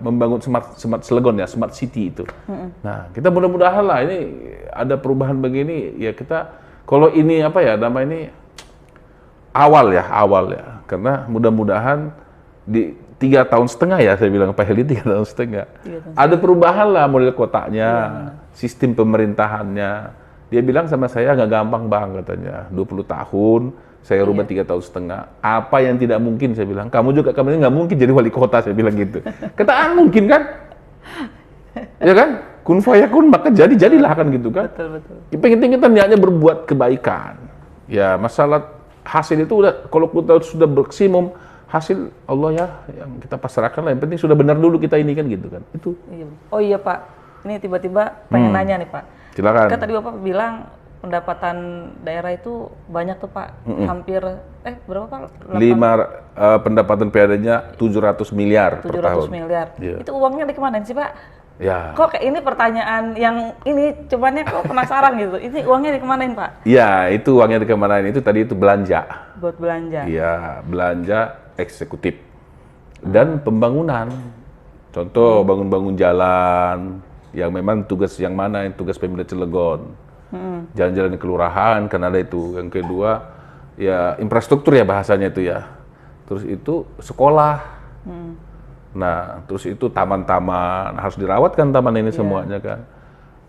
membangun smart Cilegon ya, smart city itu. Nah kita mudah-mudahan lah ini ada perubahan begini ya kita kalau ini nama ini awal ya, karena mudah-mudahan di 3,5 tahun ya saya bilang Pak Heli 3,5 tahun ada perubahan lah model kotanya, sistem pemerintahannya. Dia bilang sama saya nggak gampang Bang katanya, 20 tahun saya rubah 3,5 tahun. Apa yang tidak mungkin saya bilang, kamu ini nggak mungkin jadi wali kota saya bilang gitu. Kata mungkin kan, ya kan? Kun fayakun maka jadilah kan gitu kan. Betul. Penting kita niatnya berbuat kebaikan. Ya masalah hasil itu udah kalau kita sudah bermaksimum hasil Allah ya yang kita pasrahkan lah, yang penting sudah benar dulu kita ini kan gitu kan itu. Oh iya Pak, ini tiba-tiba pengen nanya nih Pak. Silakan. Kan tadi Bapak bilang pendapatan daerah itu banyak tuh Pak, hampir berapa Pak? Pendapatan PAD-nya 700 miliar per tahun. 700 miliar. Yeah. Itu uangnya dikemanain sih Pak? Ya. Kok kayak ini pertanyaan yang ini cuman kok penasaran gitu. Ini uangnya dikemanain Pak? Iya, itu uangnya dikemanain itu tadi itu belanja. Buat belanja. Iya, belanja eksekutif dan pembangunan. Contoh bangun-bangun jalan yang memang tugas yang mana yang tugas Pemda Cilegon. Jalan-jalan di kelurahan kan ada itu. Yang kedua ya infrastruktur ya bahasanya itu ya. Terus itu sekolah. Nah, terus itu taman-taman harus dirawat kan taman ini semuanya kan.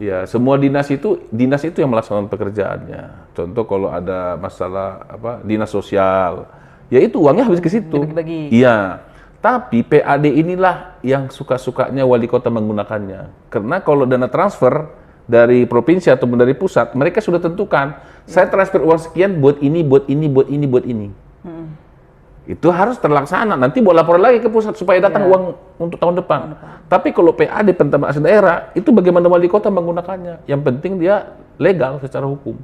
Ya, semua dinas itu yang melaksanakan pekerjaannya. Contoh kalau ada masalah dinas sosial, ya itu uangnya habis ke situ. Iya. Tapi PAD inilah yang suka-sukanya wali kota menggunakannya. Karena kalau dana transfer dari provinsi ataupun dari pusat, mereka sudah tentukan, saya transfer uang sekian buat ini, buat ini, buat ini, buat ini. Itu harus terlaksana. Nanti buat laporan lagi ke pusat supaya datang uang untuk tahun depan. Tapi kalau PAD penerimaan asli daerah itu bagaimana wali kota menggunakannya. Yang penting dia legal secara hukum.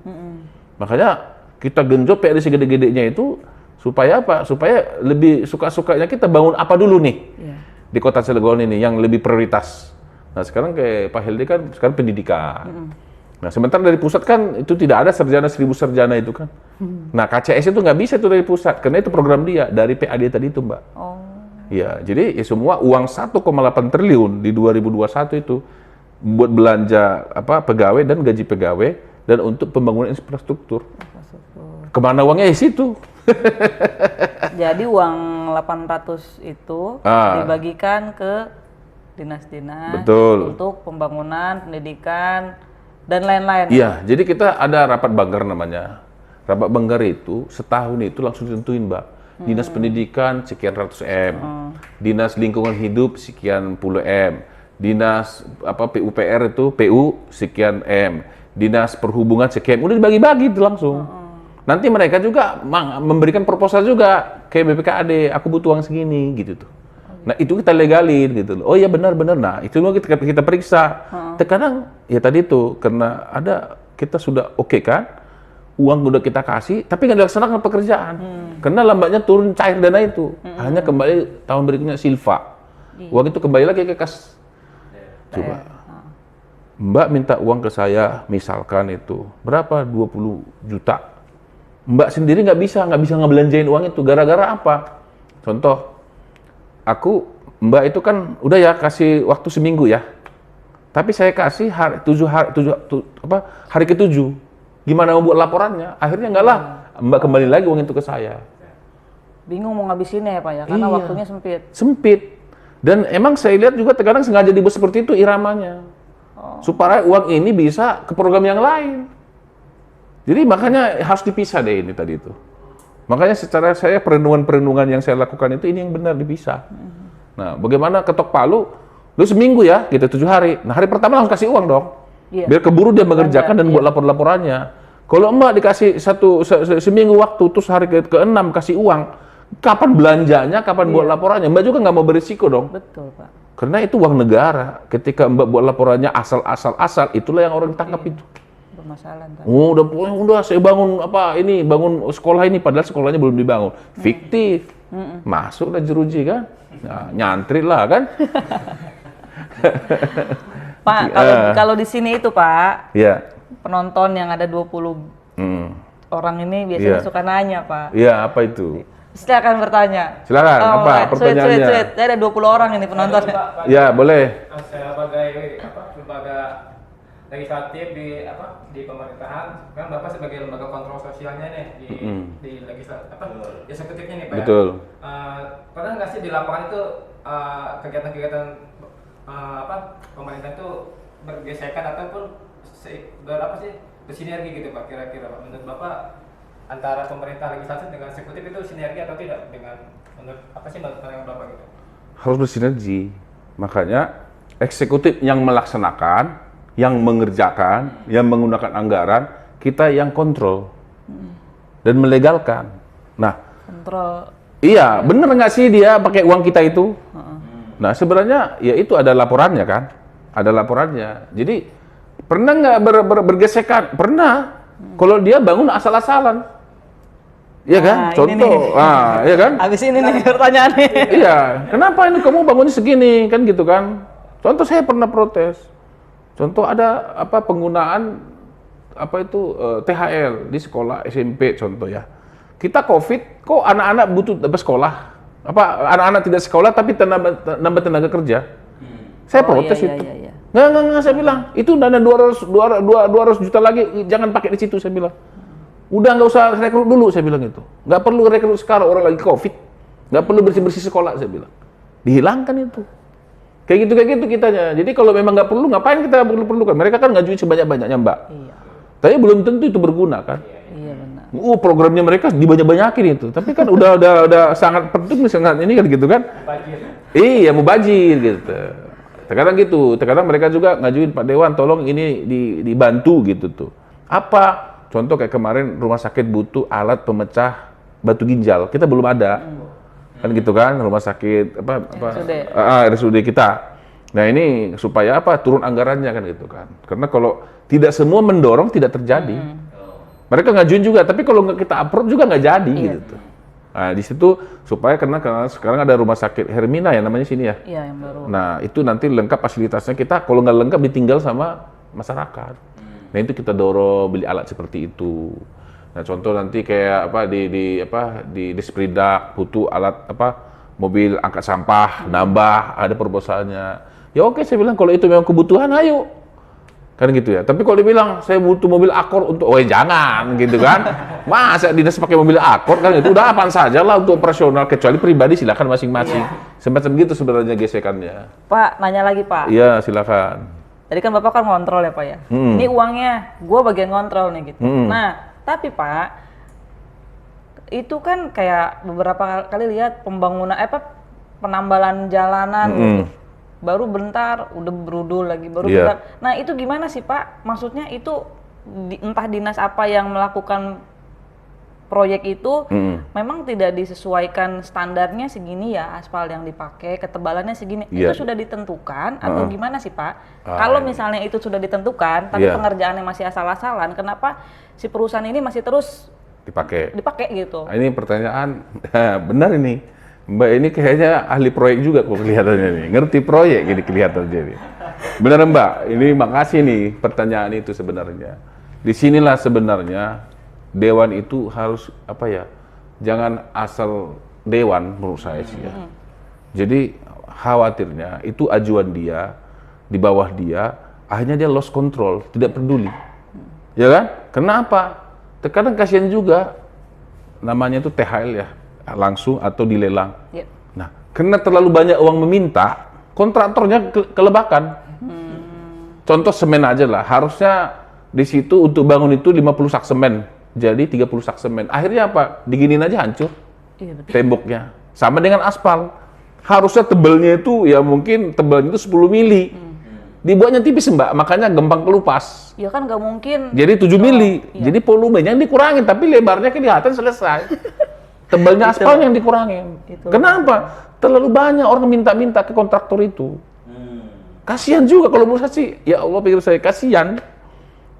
Makanya kita genjot PAD segede-gedenya itu supaya apa? Supaya lebih suka-sukanya kita bangun apa dulu nih di kota Cilegon ini yang lebih prioritas. Nah sekarang kayak Pak Hildi kan sekarang pendidikan. Nah sementara dari pusat kan itu tidak ada 1.000 sarjana itu kan. Nah KCS itu nggak bisa itu dari pusat karena itu program dia dari PAD tadi itu Mbak. Ya jadi ya semua uang 1,8 triliun di 2021 itu buat belanja pegawai dan gaji pegawai dan untuk pembangunan infrastruktur. Kemana uangnya di situ? Jadi uang 800 itu dibagikan ke dinas-dinas untuk pembangunan, pendidikan dan lain-lain. Iya, jadi kita ada rapat Banggar namanya. Rapat Banggar itu setahun itu langsung ditentuin, Mbak. Dinas pendidikan sekian ratus M, dinas lingkungan hidup sekian puluh M, dinas PUPR itu PU sekian M, dinas perhubungan sekian, udah dibagi-bagi itu langsung. Nanti mereka juga memberikan proposal juga ke BPKAD, aku butuh uang segini gitu tuh. Nah itu kita legalin gitu loh. Oh iya benar-benar. Nah itu kita periksa. Terkadang ya tadi itu karena kita sudah oke kan, uang udah kita kasih, tapi nggak dilaksanakan pekerjaan. Karena lambatnya turun cair dana itu. Hanya kembali tahun berikutnya silva. Uang itu kembali lagi ke kas. Coba. Mbak minta uang ke saya, misalkan itu berapa? 20 juta. Mbak sendiri nggak bisa ngebelanjain uang itu. Gara-gara apa? Contoh, Mbak itu kan udah ya kasih waktu seminggu ya. Tapi saya kasih hari ke-7. Gimana mau buat laporannya? Akhirnya enggak lah. Mbak kembali lagi uang itu ke saya. Bingung mau ngabisinnya ya Pak ya, karena waktunya sempit. Sempit. Dan emang saya lihat juga terkadang sengaja dibuat seperti itu iramanya. Supaya uang ini bisa ke program yang lain. Jadi makanya harus dipisah deh ini tadi itu. Makanya secara saya perenungan-perenungan yang saya lakukan itu ini yang benar dipisah. Nah, bagaimana ketok palu, lu seminggu ya, gitu 7 hari. Nah, hari pertama langsung kasih uang dong. Biar keburu dia mengerjakan dan buat lapor-laporannya. Kalau Mbak dikasih seminggu waktu, terus hari ke-6 kasih uang, kapan belanjanya, kapan buat laporannya? Mbak juga nggak mau berisiko dong. Betul, Pak. Karena itu uang negara. Ketika Mbak buat laporannya asal, itulah yang orang tangkap itu. Permasalahan. Oh, udah saya bangun bangun sekolah ini, padahal sekolahnya belum dibangun. Fiktif. Masuklah jeruji kan. Nah, nyantri lah kan. Pak, kalau di sini itu Pak, penonton yang ada 20 orang ini biasanya suka nanya Pak. Iya, apa itu? Silakan bertanya. Silakan, apa pertanyaannya? Sweet. Saya ada 20 orang ini penontonnya. Ya, boleh. Sebagai lembaga legislatif di pemerintahan, kan Bapak sebagai lembaga kontrol sosialnya nih di legislatif eksekutifnya nih Pak. Betul. Pernah nggak sih di lapangan itu kegiatan-kegiatan pemerintah itu bergesekan ataupun bersinergi gitu Pak, kira-kira Pak, menurut Bapak antara pemerintah legislatif dengan eksekutif itu sinergi atau tidak, dengan menurut pandangan Bapak gitu? Harus bersinergi. Makanya eksekutif yang melaksanakan, yang mengerjakan, yang menggunakan anggaran, kita yang kontrol dan melegalkan. Nah, kontrol. Iya, bener nggak sih dia pakai uang kita itu? Nah, sebenarnya ya itu ada laporannya kan, ada laporannya. Jadi pernah nggak bergesekan? Pernah. Kalau dia bangun asal-asalan. Iya kan? Contoh, iya kan? Habis ini nih pertanyaannya. Iya, kenapa ini kamu bangunnya segini kan gitu kan? Contoh saya pernah protes. Contoh ada penggunaan THL di sekolah SMP contoh ya. Kita COVID, kok anak-anak butuh sekolah? Anak-anak tidak sekolah tapi nambah tenaga kerja. Saya protes itu. Nggak, saya bilang itu dana 200 juta lagi jangan pakai di situ, saya bilang. Udah nggak usah rekrut dulu, saya bilang itu. Nggak perlu rekrut sekarang, orang lagi COVID. Nggak perlu bersih-bersih sekolah, saya bilang. Dihilangkan itu. Kayak gitu kitanya. Jadi kalau memang nggak perlu, ngapain kita perlukan? Mereka kan ngajuin sebanyak-banyaknya, Mbak. Iya. Tapi belum tentu itu berguna, kan? Iya, benar. Programnya mereka dibanyak-banyakin itu. Tapi kan udah sangat penting, sangat ini kan gitu kan? Mubazir. Iya, mubazir gitu. Terkadang gitu. Terkadang mereka juga ngajuin, Pak Dewan, tolong ini dibantu gitu tuh. Apa? Contoh kayak kemarin rumah sakit butuh alat pemecah batu ginjal, kita belum ada, kan gitu kan, rumah sakit RSUD kita. Nah ini supaya turun anggarannya kan gitu kan, karena kalau tidak semua mendorong tidak terjadi. Mereka ngajuin juga, tapi kalau nggak kita approve juga nggak jadi gitu. Nah di situ supaya karena sekarang ada rumah sakit Hermina ya namanya sini ya. Iya yang baru. Nah itu nanti lengkap fasilitasnya, kita kalau nggak lengkap ditinggal sama masyarakat. Nah itu kita dorong beli alat seperti itu. Nah contoh nanti kayak di Dispridak butuh alat mobil angkat sampah, nambah ada proposalnya. Ya oke, saya bilang kalau itu memang kebutuhan ayo. Kan gitu ya. Tapi kalau dibilang saya butuh mobil Accord untuk jangan gitu kan. Masa dinas pakai mobil Accord kan itu udah apaan saja lah untuk operasional, kecuali pribadi silakan masing-masing. Semacam gitu sebenarnya gesekannya. Pak, nanya lagi Pak. Iya, silakan. Tadi kan Bapak kan ngontrol ya Pak ya. Ini uangnya, gue bagian ngontrol nih gitu. Nah, tapi Pak, itu kan kayak beberapa kali lihat pembangunan penambalan jalanan gitu. Baru bentar udah berudul lagi, bentar. Nah, itu gimana sih Pak? Maksudnya itu entah dinas apa yang melakukan proyek itu memang tidak disesuaikan standarnya segini ya aspal yang dipakai, ketebalannya segini. Itu sudah ditentukan atau gimana sih Pak? Kalau misalnya itu sudah ditentukan, tapi pengerjaannya masih asal-asalan, kenapa si perusahaan ini masih terus dipakai gitu? Ini pertanyaan benar ini. Mbak ini kayaknya ahli proyek juga kok kelihatannya nih. Ngerti proyek gini kelihatannya nih. Benar Mbak, ini makasih nih pertanyaan itu sebenarnya. Disinilah sebenarnya dewan itu harus jangan asal dewan menurut saya sih ya. Jadi khawatirnya itu ajuan dia, di bawah dia, akhirnya dia lost control, tidak peduli. Ya kan? Kenapa? Terkadang kasihan juga, namanya itu THL ya, langsung atau dilelang. Nah, karena terlalu banyak uang meminta, kontraktornya kelebakan. Contoh semen aja lah, harusnya di situ untuk bangun itu 50 sak semen. Jadi 30 sak semen. Akhirnya apa? Diginin aja hancur temboknya. Sama dengan aspal. Harusnya tebalnya itu ya mungkin tebalnya itu 10 mili. Dibuatnya tipis Mbak, makanya gampang kelupas. Ya kan nggak mungkin. Jadi 7 mili. Jadi volumenya dikurangin, tapi lebarnya kelihatan selesai. Tebalnya aspal yang dikurangin. Kenapa? Terlalu banyak orang minta-minta ke kontraktor itu. Kasihan juga kalau menurut saya sih. Ya Allah pikir saya kasihan.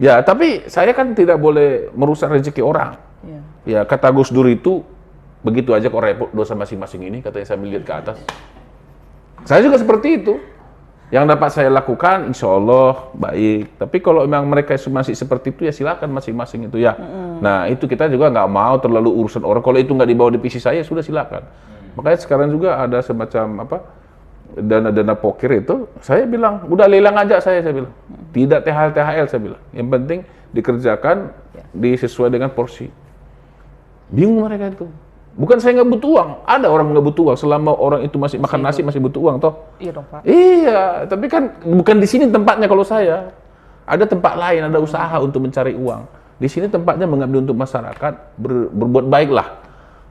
Ya, tapi saya kan tidak boleh merusak rezeki orang. Ya, kata Gus Dur itu, begitu aja kok repot dosa masing-masing ini, katanya saya melihat ke atas. Saya juga seperti itu. Yang dapat saya lakukan, insya Allah baik. Tapi kalau memang mereka masih seperti itu, ya silakan masing-masing itu ya. Nah, itu kita juga nggak mau terlalu urusan orang. Kalau itu nggak dibawa divisi saya, sudah silakan. Makanya sekarang juga ada semacam dana-dana poker itu, saya bilang, udah lelang aja saya bilang. Tidak THL, saya bilang. Yang penting dikerjakan sesuai dengan porsi. Bingung mereka itu. Bukan saya nggak butuh uang, ada orang nggak butuh uang. Selama orang itu masih makan nasi, masih butuh uang, toh? Iya dong, Pak. Iya, tapi kan bukan di sini tempatnya kalau saya. Ada tempat lain, ada usaha untuk mencari uang. Di sini tempatnya mengabdi untuk masyarakat, berbuat baiklah.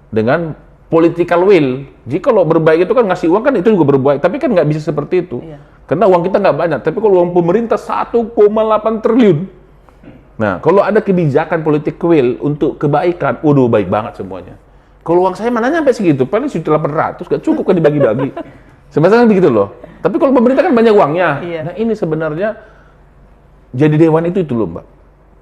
Dengan political will. Jika kalau berbaik itu kan ngasih uang kan itu juga berbaik, tapi kan nggak bisa seperti itu. Karena uang kita nggak banyak, tapi kalau uang pemerintah 1,8 triliun. Nah, kalau ada kebijakan politik will untuk kebaikan, waduh baik banget semuanya. Kalau uang saya mana nyampe segitu, paling 1.800, nggak cukup kan dibagi-bagi. Sebenarnya begitu loh. Tapi kalau pemerintah kan banyak uangnya. Nah ini sebenarnya jadi dewan itu loh Mbak.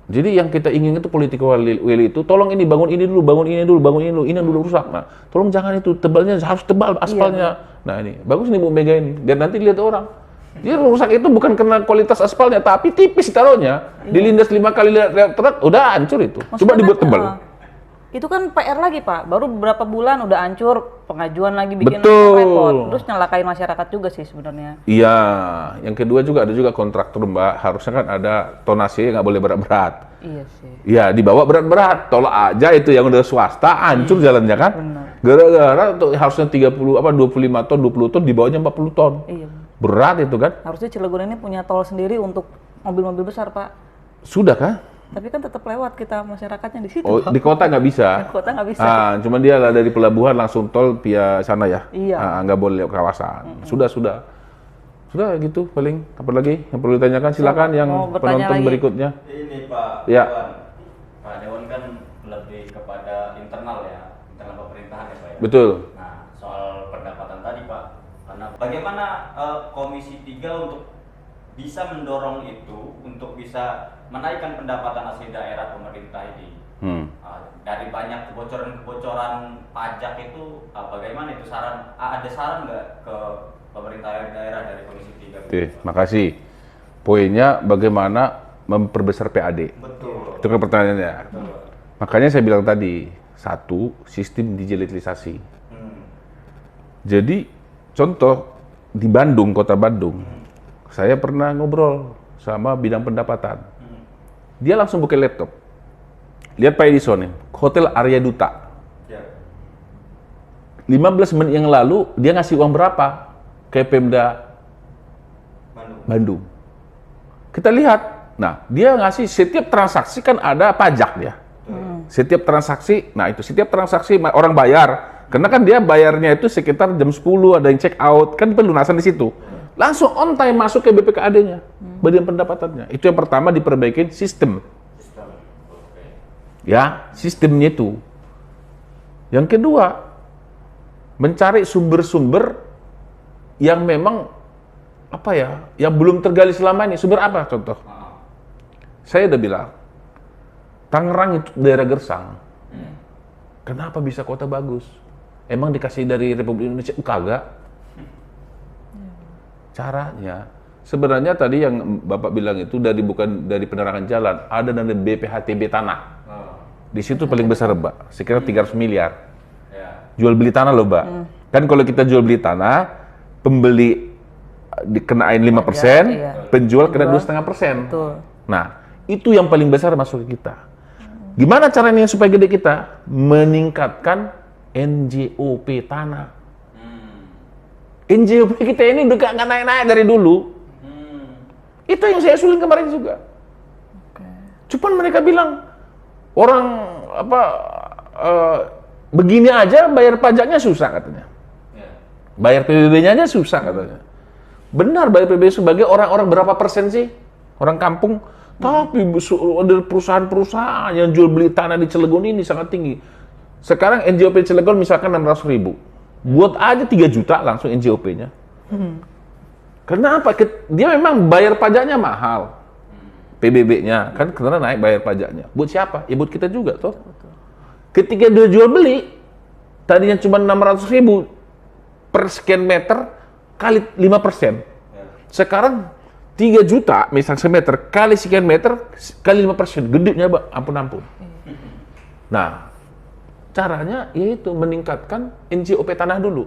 Jadi yang kita ingin itu political will itu, tolong ini bangun ini dulu, bangun ini dulu, bangun ini dulu, ini dulu rusak. Nah, tolong jangan itu, tebalnya harus tebal aspalnya. Nah ini, bagus nih Bu Mega ini, biar nanti lihat orang. Dia rusak itu bukan karena kualitas aspalnya, tapi tipis taruhnya. Dilindas 5 kali lihat truk, udah hancur itu. Maksudnya coba dibuat tebal. Itu kan PR lagi Pak, baru beberapa bulan udah hancur, pengajuan lagi bikin Betul. repot. Terus nyalakain masyarakat juga sih sebenarnya. Iya, yang kedua juga ada juga kontraktor Mbak, harusnya kan ada tonasi nggak boleh berat-berat. Iya sih. Iya, dibawa berat-berat, tolak aja itu yang udah swasta, hancur jalannya kan. Benar. Gara-gara tuh harusnya 25 ton, 20 ton, dibawanya 40 ton. Iya. Berat itu kan. Harusnya Cilegon ini punya tol sendiri untuk mobil-mobil besar Pak. Sudah kah? Tapi kan tetap lewat kita masyarakatnya di situ. Oh, Pak. di kota nggak bisa. Di kota nggak bisa. Cuman dia lah dari pelabuhan langsung tol via sana ya. Iya. Nggak boleh lewat kawasan. Sudah gitu paling. Apa lagi yang perlu ditanyakan? Silakan yang penonton lagi. berikutnya. Ini Pak Ya. Dewan. Pak Dewan kan lebih kepada internal ya, internal pemerintahan ya Pak ya. Betul. Nah, soal pendapatan tadi Pak, karena bagaimana Komisi 3 untuk bisa mendorong itu untuk bisa menaikkan pendapatan asli daerah pemerintah ini. Dari banyak kebocoran pajak itu, bagaimana itu ada saran nggak ke pemerintah daerah dari Komisi 3? Oke, makasih. Poinnya bagaimana memperbesar PAD. Betul. Itu kan pertanyaannya. Betul. Makanya saya bilang tadi, satu, sistem digitalisasi. Jadi, contoh di Bandung, kota Bandung, saya pernah ngobrol sama bidang pendapatan. Dia langsung buka laptop. Lihat Pak Edison nih, Hotel Arya Duta. Ya. 15 menit yang lalu, dia ngasih uang berapa ke Pemda Bandung. Kita lihat, nah dia ngasih setiap transaksi kan ada pajak dia. Setiap transaksi, nah itu setiap transaksi orang bayar, karena kan dia bayarnya itu sekitar jam 10 ada yang check out, kan pelunasan di situ. Langsung on time masuk ke BPKAD-nya, bagian pendapatannya. Itu yang pertama diperbaikin sistem. Ya, sistemnya itu. Yang kedua, mencari sumber-sumber yang memang apa ya, yang belum tergali selama ini. Sumber apa contoh? Saya udah bilang, Tangerang itu daerah gersang. Kenapa bisa kota bagus? Emang dikasih dari Republik Indonesia? Kagak. Caranya, sebenarnya tadi yang Bapak bilang itu bukan dari penerangan jalan, ada dari BPHTB tanah. Di situ paling besar, Mbak, sekitar 300 miliar. Jual beli tanah loh, Mbak. Kan kalau kita jual beli tanah, pembeli dikenain 5%, penjual kena 2,5%. Nah, itu yang paling besar masuk ke kita. Gimana caranya supaya gede kita? Meningkatkan NJOP tanah. NJOP kita ini udah gak naik-naik dari dulu. Itu yang saya usulin kemarin juga. Cuman mereka bilang, orang begini aja bayar pajaknya susah katanya. Bayar PBB-nya aja susah katanya. Benar, bayar PBB sebagai orang-orang berapa persen sih? Orang kampung. Tapi ada perusahaan-perusahaan yang jual beli tanah di Cilegon ini sangat tinggi. Sekarang NJOP Cilegon misalkan 600.000. Buat aja 3 juta langsung NJOP-nya. Kenapa? Dia memang bayar pajaknya mahal. PBB-nya kan karena naik bayar pajaknya. Buat siapa? Ya buat kita juga toh. Ketika dia jual beli, tadinya cuma 600.000 per sekian meter kali 5%. Sekarang 3 juta misal semeter kali sekian meter kali 5%. Gedenya, Mbak, ampun-ampun. Nah, caranya yaitu meningkatkan NJOP tanah dulu.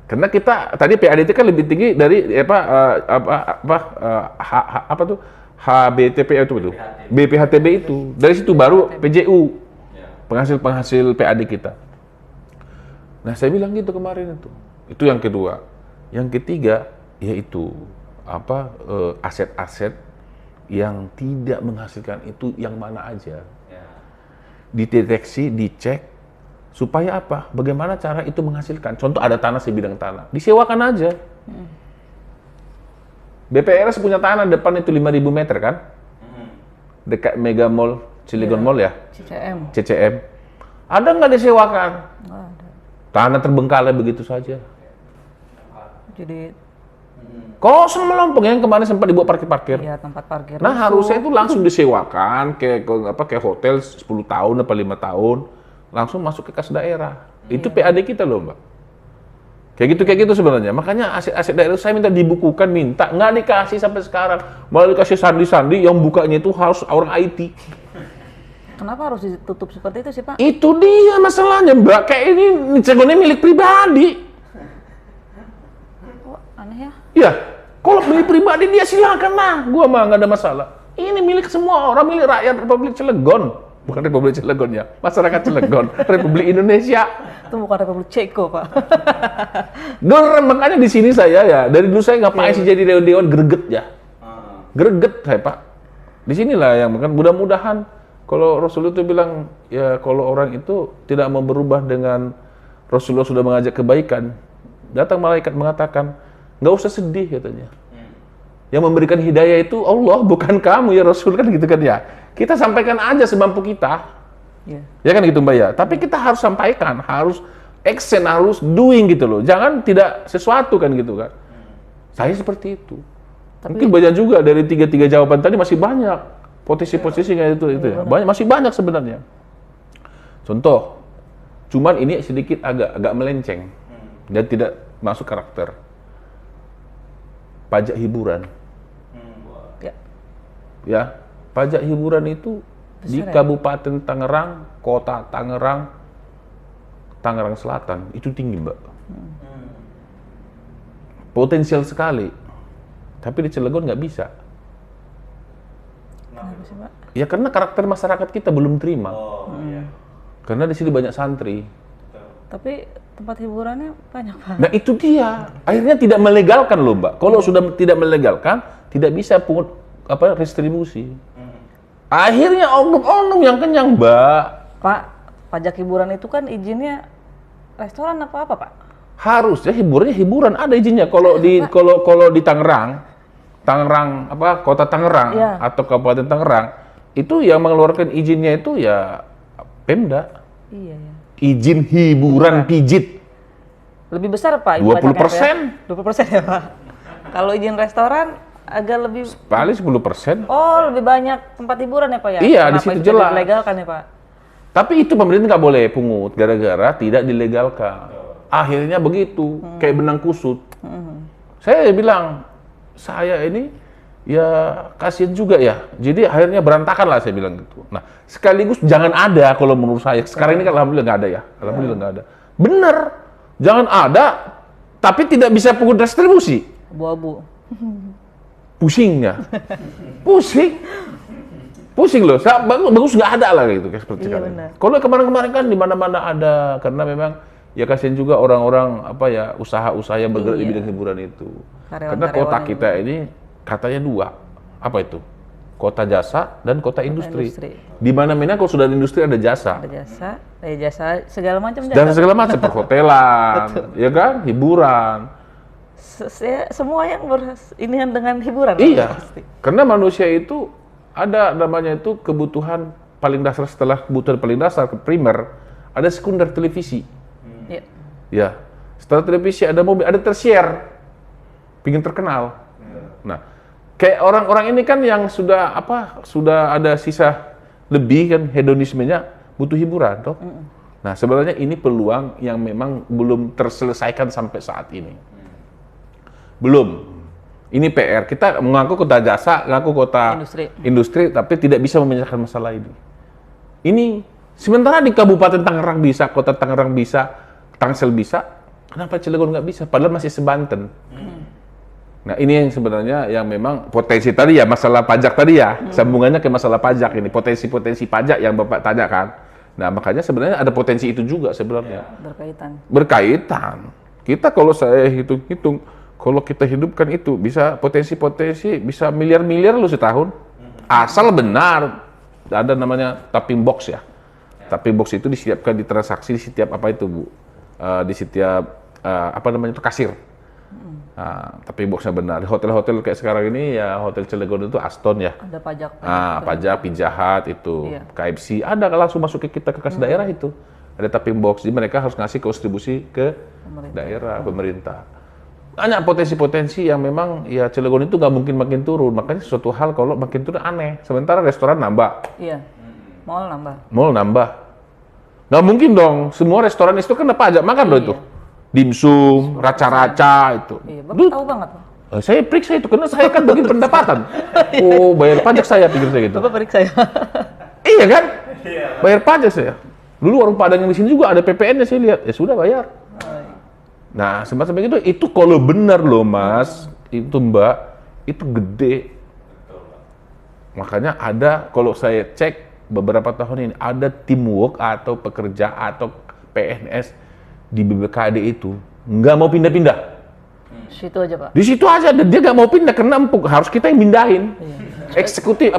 Karena kita tadi PADT kan lebih tinggi dari HBTP itu BPHTB itu. Dari situ baru PJU. Penghasil PAD kita. Nah, saya bilang gitu kemarin itu. Itu yang kedua. Yang ketiga yaitu aset-aset yang tidak menghasilkan itu yang mana aja. Dideteksi, dicek, supaya apa? Bagaimana cara itu menghasilkan? Contoh ada tanah sebidang tanah, disewakan aja. BPRS punya tanah depan itu 5.000 meter kan? Dekat Mega Mall, Cilegon Mall ya? CCM. Ada nggak disewakan? Nggak ada. Tanah terbengkalai begitu saja. Jadi kosong melompong yang kemarin sempat dibuat parkir-parkir. Iya, tempat parkir. Nah, harusnya itu langsung disewakan kayak hotel 10 tahun atau 5 tahun, langsung masuk ke kas daerah. Itu PAD kita loh, Mbak. Kayak gitu sebenarnya. Makanya aset-aset daerah saya minta dibukukan, nggak dikasih sampai sekarang. Malah dikasih sandi-sandi yang bukanya itu harus orang IT. Kenapa harus ditutup seperti itu sih, Pak? Itu dia masalahnya, Mbak. Kayak ini cegonnya milik pribadi. Aneh ya? Ya, kalau milik pribadi dia silakan lah, gua mah nggak ada masalah. Ini milik semua orang, milik rakyat Republik Cilegon, bukan Republik Cilegon ya, masyarakat Cilegon, Republik Indonesia. Itu bukan Republik Ceko, Pak. Makanya di sini saya ya, dari dulu saya ngapain sih jadi dewan greget ya, greget saya Pak. Di sinilah yang kan mudah-mudahan kalau Rasul itu bilang ya kalau orang itu tidak mau berubah dengan Rasulullah sudah mengajak kebaikan, datang malaikat mengatakan nggak usah sedih katanya. Yang memberikan hidayah itu Allah, bukan kamu ya Rasul, kan gitu kan ya. Kita sampaikan aja semampu kita. Ya kan gitu Mbak ya. Tapi kita harus sampaikan, harus action, harus doing gitu loh. Jangan tidak sesuatu kan gitu kan. Saya seperti itu. Mungkin banyak juga dari tiga jawaban tadi masih banyak posisi-posisi kayak itu ya. Masih banyak sebenarnya. Contoh, cuman ini sedikit agak melenceng dan tidak masuk karakter. Pajak hiburan. Ya, pajak hiburan itu besar di Kabupaten Tangerang, Kota Tangerang, Tangerang Selatan itu tinggi, Mbak. Potensial sekali. Tapi di Cilegon nggak bisa. Kenapa sih, Pak? Ya karena karakter masyarakat kita belum terima. Karena di sini banyak santri. Tapi tempat hiburannya banyak, Pak. Nah itu dia. Akhirnya tidak melegalkan loh, Mbak. Kalau sudah tidak melegalkan, tidak bisa pungut restribusi. Akhirnya oknum yang kenyang, Mbak. Pak, pajak hiburan itu kan izinnya restoran apa, Pak? Harusnya hiburan ada izinnya. Kalau di Tangerang, Kota Tangerang atau Kabupaten Tangerang, itu yang mengeluarkan izinnya itu ya Pemda. Iya ya. Izin hiburan pijit. Lebih besar Pak? 20%. 20% ya Pak? Kalau izin restoran agak lebih... Paling 10%. Oh, lebih banyak tempat hiburan ya Pak ya? Iya, di Kenapa situ itu jelas. tidak dilegalkan ya Pak? Tapi itu pemerintah nggak boleh pungut gara-gara tidak dilegalkan. Akhirnya begitu, kayak benang kusut. Saya bilang, saya ini ya kasihan juga ya. Jadi akhirnya berantakan lah saya bilang gitu. Nah, sekaligus jangan ada kalau menurut saya. Sekarang ini kan alhamdulillah nggak ada ya. Alhamdulillah nggak ada. Bener, jangan ada, tapi tidak bisa pungut distribusi. Abu-abu. Pusingnya, pusing loh. Bagus nggak ada lah gitu kayak seperti sekarang. Benar. Kalau kemarin-kemarin kan di mana-mana ada, karena memang ya kasihan juga orang-orang apa ya usaha-usaha yang bergerak di bidang hiburan itu. Karena kota kita ini katanya dua, apa itu? Kota jasa dan kota industri. Di mana-mana kalau sudah ada industri ada jasa. Ada jasa, segala macam jasa. Dan segala macam perhotelan, ya kan, hiburan. Semua yang ini dengan hiburan. Iya, Pasti. karena manusia itu ada namanya itu kebutuhan paling dasar, setelah kebutuhan paling dasar ke primer ada sekunder televisi. Iya. Ya, setelah televisi ada mobil, ada tersier, pingin terkenal. Nah, kayak orang-orang ini kan yang sudah ada sisa lebih kan hedonismenya, butuh hiburan toh. Nah, sebenarnya ini peluang yang memang belum terselesaikan sampai saat ini. Belum. Ini PR. Kita mengaku kota jasa, mengaku kota industri, tapi tidak bisa memecahkan masalah ini. Ini sementara di Kabupaten Tangerang bisa, Kota Tangerang bisa, Tangsel bisa, kenapa Cilegon nggak bisa? Padahal masih sebanten. Nah, ini yang sebenarnya yang memang potensi tadi ya, masalah pajak tadi ya, sambungannya ke masalah pajak ini, potensi-potensi pajak yang Bapak tanyakan. Nah, makanya sebenarnya ada potensi itu juga sebenarnya. Berkaitan. Kita kalau saya hitung-hitung, kalau kita hidupkan itu bisa potensi-potensi bisa miliar-miliar loh setahun. Asal benar ada namanya tapping box ya. Tapping box itu disiapkan di transaksi di setiap apa itu Bu? Di setiap apa namanya itu kasir. Nah, tapping boxnya benar. Di hotel-hotel kayak sekarang ini ya hotel Cilegon itu Aston ya. Ada pajak. Pajak Pizza Hut itu, iya. KFC ada langsung masuk ke kita ke kas daerah itu. Ada tapping box, jadi mereka harus ngasih kontribusi ke daerah pemerintah. Banyak potensi-potensi yang memang ya Cilegon itu nggak mungkin makin turun, makanya sesuatu hal kalau makin turun aneh. Sementara restoran nambah, iya, mall nambah, nggak mungkin dong. Semua restoran itu kan pajak makan loh itu, dimsum, raca-raca itu. Iya, Bapak tahu banget. Saya periksa itu karena saya kan bagi pendapatan. Oh, bayar pajak saya pikir saya gitu. Bapak periksa ya. Iya kan? Bayar pajak saya. Dulu warung Padang yang di sini juga ada PPN-nya saya lihat. Ya sudah bayar. Nah, semacam itu kalau benar loh Mas, itu Mbak, itu gede. Makanya ada, kalau saya cek beberapa tahun ini, ada teamwork atau pekerja atau PNS di BPKAD itu, nggak mau pindah-pindah. Situ aja Pak. Di situ aja, dan dia nggak mau pindah, karena empuk, harus kita yang pindahin. Eksekutif,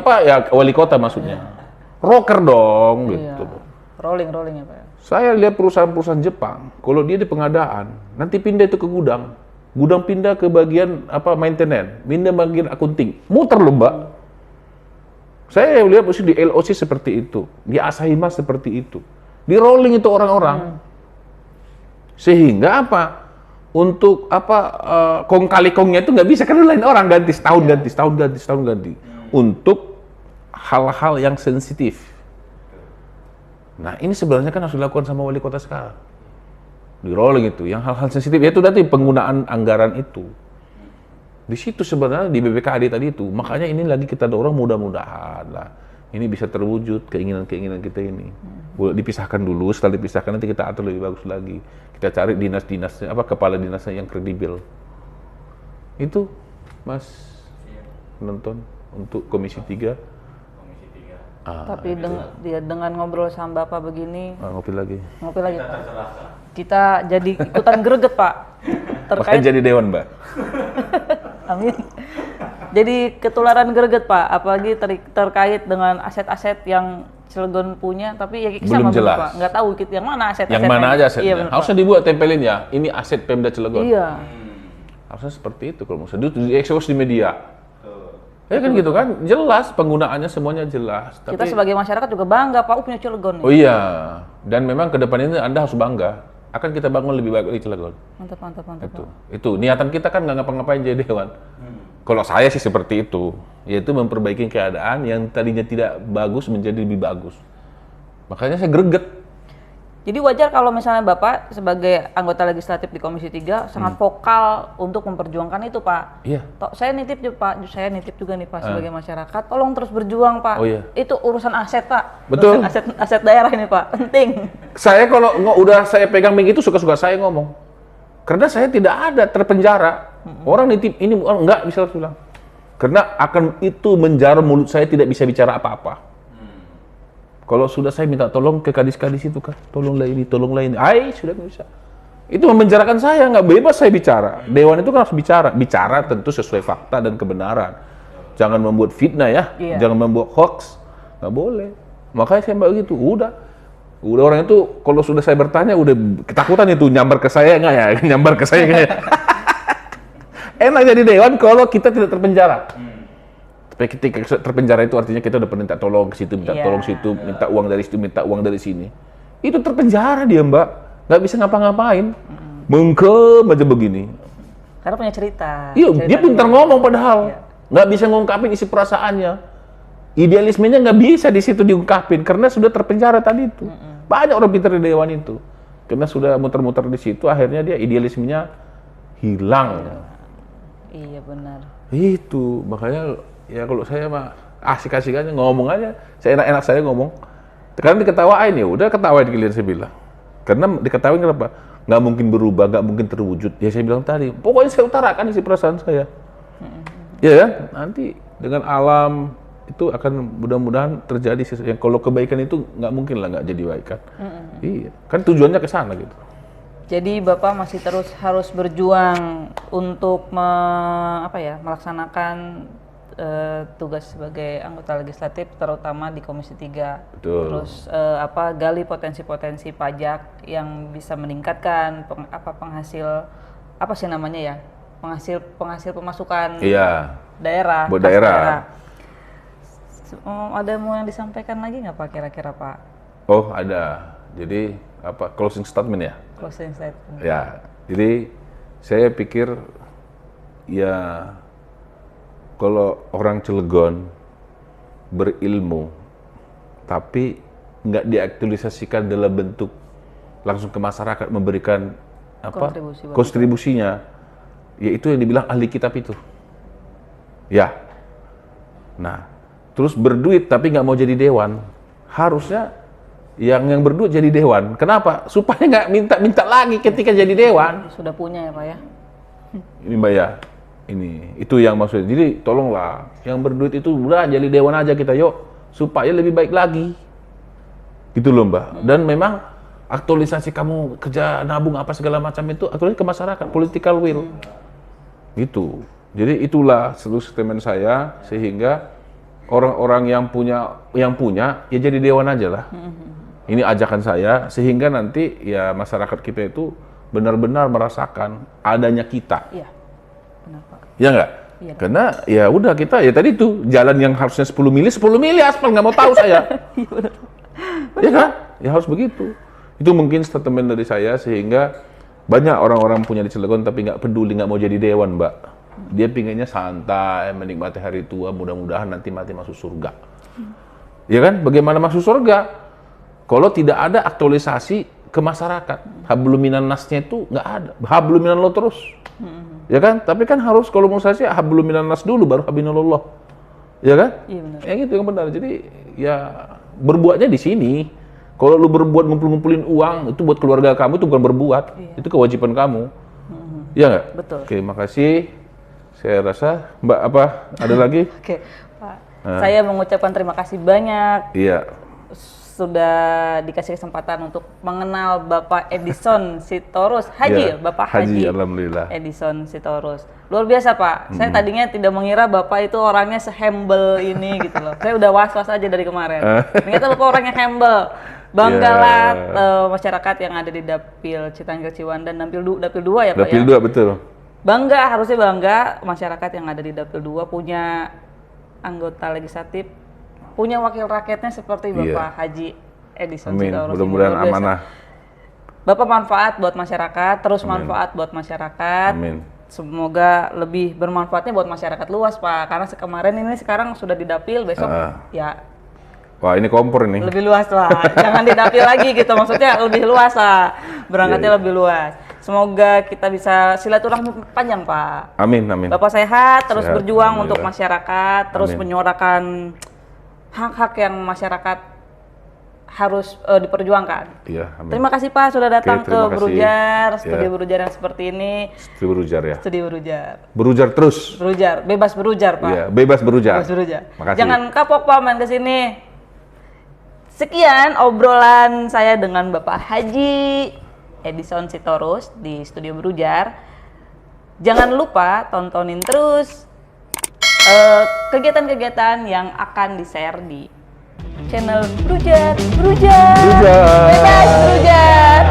wali kota maksudnya. Rocker dong, gitu. Rolling ya Pak. Saya lihat perusahaan-perusahaan Jepang, kalau dia di pengadaan, nanti pindah itu ke gudang. Gudang pindah ke bagian maintenance, pindah bagian akunting. Muter loh, Mbak. Saya lihat di LOC seperti itu, di Asahima seperti itu. Di rolling itu orang-orang. Sehingga untuk kong kali kongnya itu nggak bisa, karena lain orang ganti setahun ganti. Untuk hal-hal yang sensitif. Nah, ini sebenarnya kan harus dilakukan sama wali kota sekarang. Di rolling itu, yang hal-hal sensitif, yaitu nanti penggunaan anggaran itu. Di situ sebenarnya di BPKAD tadi itu, makanya ini lagi kita dorong mudah-mudahan lah. Ini bisa terwujud keinginan-keinginan kita ini. Boleh dipisahkan dulu, setelah dipisahkan nanti kita atur lebih bagus lagi. Kita cari dinas-dinasnya, kepala dinasnya yang kredibel. Itu, Mas, penonton untuk Komisi 3. Tapi dengan ngobrol sama Bapak begini, ngopi lagi Pak. Kita jadi ikutan greget Pak. Makanya jadi dewan, Mbak. Amin. Jadi ketularan greget Pak, apalagi terkait dengan aset-aset yang Cilegon punya, tapi ya kita belum jelas. Pak, nggak tahu yang mana aset-asetnya. Yang mana aja asetnya. Iya, harusnya dibuat tempelin ya, ini aset Pemda Cilegon. Iya. Harusnya seperti itu kalau mau. Itu diekspos di media. Ya kan gitu kan, jelas penggunaannya semuanya jelas. Kita sebagai masyarakat juga bangga, Pak, punya Cilegon. Oh iya, dan memang ke depan ini Anda harus bangga. Akan kita bangun lebih baik lagi Cilegon. Mantap. Itu niatan kita kan nggak ngapa-ngapain jadi dewan. Kalau saya sih seperti itu, yaitu memperbaiki keadaan yang tadinya tidak bagus menjadi lebih bagus. Makanya saya greget. Jadi wajar kalau misalnya Bapak sebagai anggota legislatif di Komisi 3 sangat vokal untuk memperjuangkan itu, Pak. Iya. Saya nitip juga nih Pak sebagai masyarakat, tolong terus berjuang, Pak. Oh, iya. Itu urusan aset, Pak. Betul. Urusan aset daerah ini, Pak. Penting. Saya kalau udah saya pegang mic itu suka-suka saya ngomong. Karena saya tidak ada terpenjara. Orang nitip ini enggak bisa bilang. Karena akan itu menjarum mulut saya tidak bisa bicara apa-apa. Kalau sudah saya minta tolong ke kadis-kadis itu kan, tolonglah ini, sudah nggak bisa. Itu memenjarakan saya, nggak bebas saya bicara. Dewan itu kan harus bicara tentu sesuai fakta dan kebenaran. Jangan membuat fitnah ya, jangan membuat hoax, nggak boleh. Makanya saya begitu, udah orang itu kalau sudah saya bertanya udah ketakutan itu nyambar ke saya nggak ya, Enak jadi dewan kalau kita tidak terpenjara. Ketika terpenjara itu artinya kita udah pernah minta tolong ke situ, tolong situ, minta uang dari situ, minta uang dari sini. Itu terpenjara dia, Mbak. Nggak bisa ngapa-ngapain. Mengkem aja begini. Karena punya cerita. Iya, dia pintar ngomong padahal. Nggak bisa ngungkapin isi perasaannya. Idealismenya nggak bisa di situ diungkapin karena sudah terpenjara tadi itu. Banyak orang pintar di dewan itu. Karena sudah muter-muter di situ, akhirnya dia idealismenya hilang. Iya, benar. Itu, makanya ya kalau saya mah asik-asik aja ngomong aja, saya enak-enak saya ngomong. Karena diketawain ya udah ketawain kalian saya bilang. Karena diketawain kenapa? Nggak mungkin berubah, nggak mungkin terwujud. Ya saya bilang tadi, pokoknya saya utarakan isi perasaan saya. Ya kan? Nanti dengan alam itu akan mudah-mudahan terjadi yang kalau kebaikan itu nggak mungkin lah nggak jadi baik kan. Iya, kan tujuannya ke sana gitu. Jadi Bapak masih terus harus berjuang untuk melaksanakan tugas sebagai anggota legislatif terutama di Komisi 3. Betul. Terus gali potensi-potensi pajak yang bisa meningkatkan penghasil pemasukan daerah. Buat daerah. Ada mau yang disampaikan lagi nggak Pak kira-kira Pak? Oh ada. Jadi closing statement ya? Closing statement. Ya. Jadi saya pikir ya kalau orang Cilegon berilmu tapi nggak diaktualisasikan dalam bentuk langsung ke masyarakat memberikan kontribusinya, yaitu yang dibilang ahli kitab itu. Ya. Nah, terus berduit tapi nggak mau jadi dewan. Harusnya yang berduit jadi dewan. Kenapa? Supaya nggak minta lagi ketika jadi dewan. Sudah punya ya Pak ya? Ini Mbak ya. Itu yang maksudnya. Jadi tolonglah yang berduit itu udah jadi dewan aja kita yuk supaya lebih baik lagi. Gitu loh Mbak. Dan memang aktualisasi kamu kerja nabung apa segala macam itu aktualisasi ke masyarakat, political will. Gitu. Jadi itulah seluruh statement saya sehingga orang-orang yang punya ya jadi dewan aja lah. Ini ajakan saya sehingga nanti ya masyarakat kita itu benar-benar merasakan adanya kita. Iya. Benar, Pak. Ya enggak? Iya, karena ya udah kita ya tadi itu jalan yang harusnya 10 mili aspal nggak mau tahu saya. Ya kan? Ya harus begitu. Itu mungkin statement dari saya sehingga banyak orang-orang punya di Cilegon tapi nggak peduli, nggak mau jadi dewan, Mbak. Dia pinginnya santai, menikmati hari tua, mudah-mudahan nanti mati masuk surga. Ya kan? Bagaimana masuk surga? Kalau tidak ada aktualisasi ke masyarakat, hablum minan nasnya itu nggak ada. Hablum minan Allah terus. Ya kan? Tapi kan harus kalau mau saya sih hablum minan nas dulu baru habinallah. Ya kan? Iya benar. Yang itu yang benar. Jadi ya berbuatnya di sini. Kalau lu berbuat ngumpulin uang itu buat keluarga kamu itu bukan berbuat. Iya. Itu kewajiban kamu. Iya nggak? Betul. Oke, makasih. Saya rasa Mbak ada lagi? Oke, Pak. Saya mengucapkan terima kasih banyak. Iya. Sudah dikasih kesempatan untuk mengenal Bapak Edison Sitorus Haji, ya, Bapak Haji. Alhamdulillah. Edison Sitorus. Luar biasa Pak. Saya tadinya tidak mengira Bapak itu orangnya sehumble ini gitu loh. Saya udah was-was aja dari kemarin. Ternyata Bapak orangnya humble. Banggalah masyarakat yang ada di Dapil Citanggir Ciwandan dan Dapil 2 ya Pak Dapil ya? 2 betul. Harusnya bangga masyarakat yang ada di Dapil 2 punya anggota legislatif punya wakil rakyatnya seperti Bapak Haji Edison Amin. Sitorus. Mudah-mudahan amanah. Bapak manfaat buat masyarakat, terus manfaat buat masyarakat. Amin. Semoga lebih bermanfaatnya buat masyarakat luas, Pak. Karena kemarin ini sekarang sudah di dapil, besok ya Wah, ini kompor ini. lebih luas lah. Jangan di dapil lagi gitu. Maksudnya lebih luas lah. Berangkatnya lebih luas. Semoga kita bisa silaturahmi panjang, Pak. Amin, amin. Bapak sehat, terus Sehat, berjuang alhamdulillah. untuk masyarakat, terus Amin. menyuarakan hak-hak yang masyarakat harus diperjuangkan. Iya, amin. Terima kasih Pak sudah datang Oke, ke terima kasih. Berujar, studio Ya. Berujar yang seperti ini. Studio berujar ya. Studio Berujar. Berujar terus. Berujar, bebas berujar, Pak. Iya, bebas berujar. Bebas berujar. Makasih. Jangan kapok Pak main ke sini. Sekian obrolan saya dengan Bapak Haji Edison Sitorus di Studio Berujar. Jangan lupa tontonin terus kegiatan-kegiatan yang akan di-share di channel Berujar, Berujar. bebas berujar.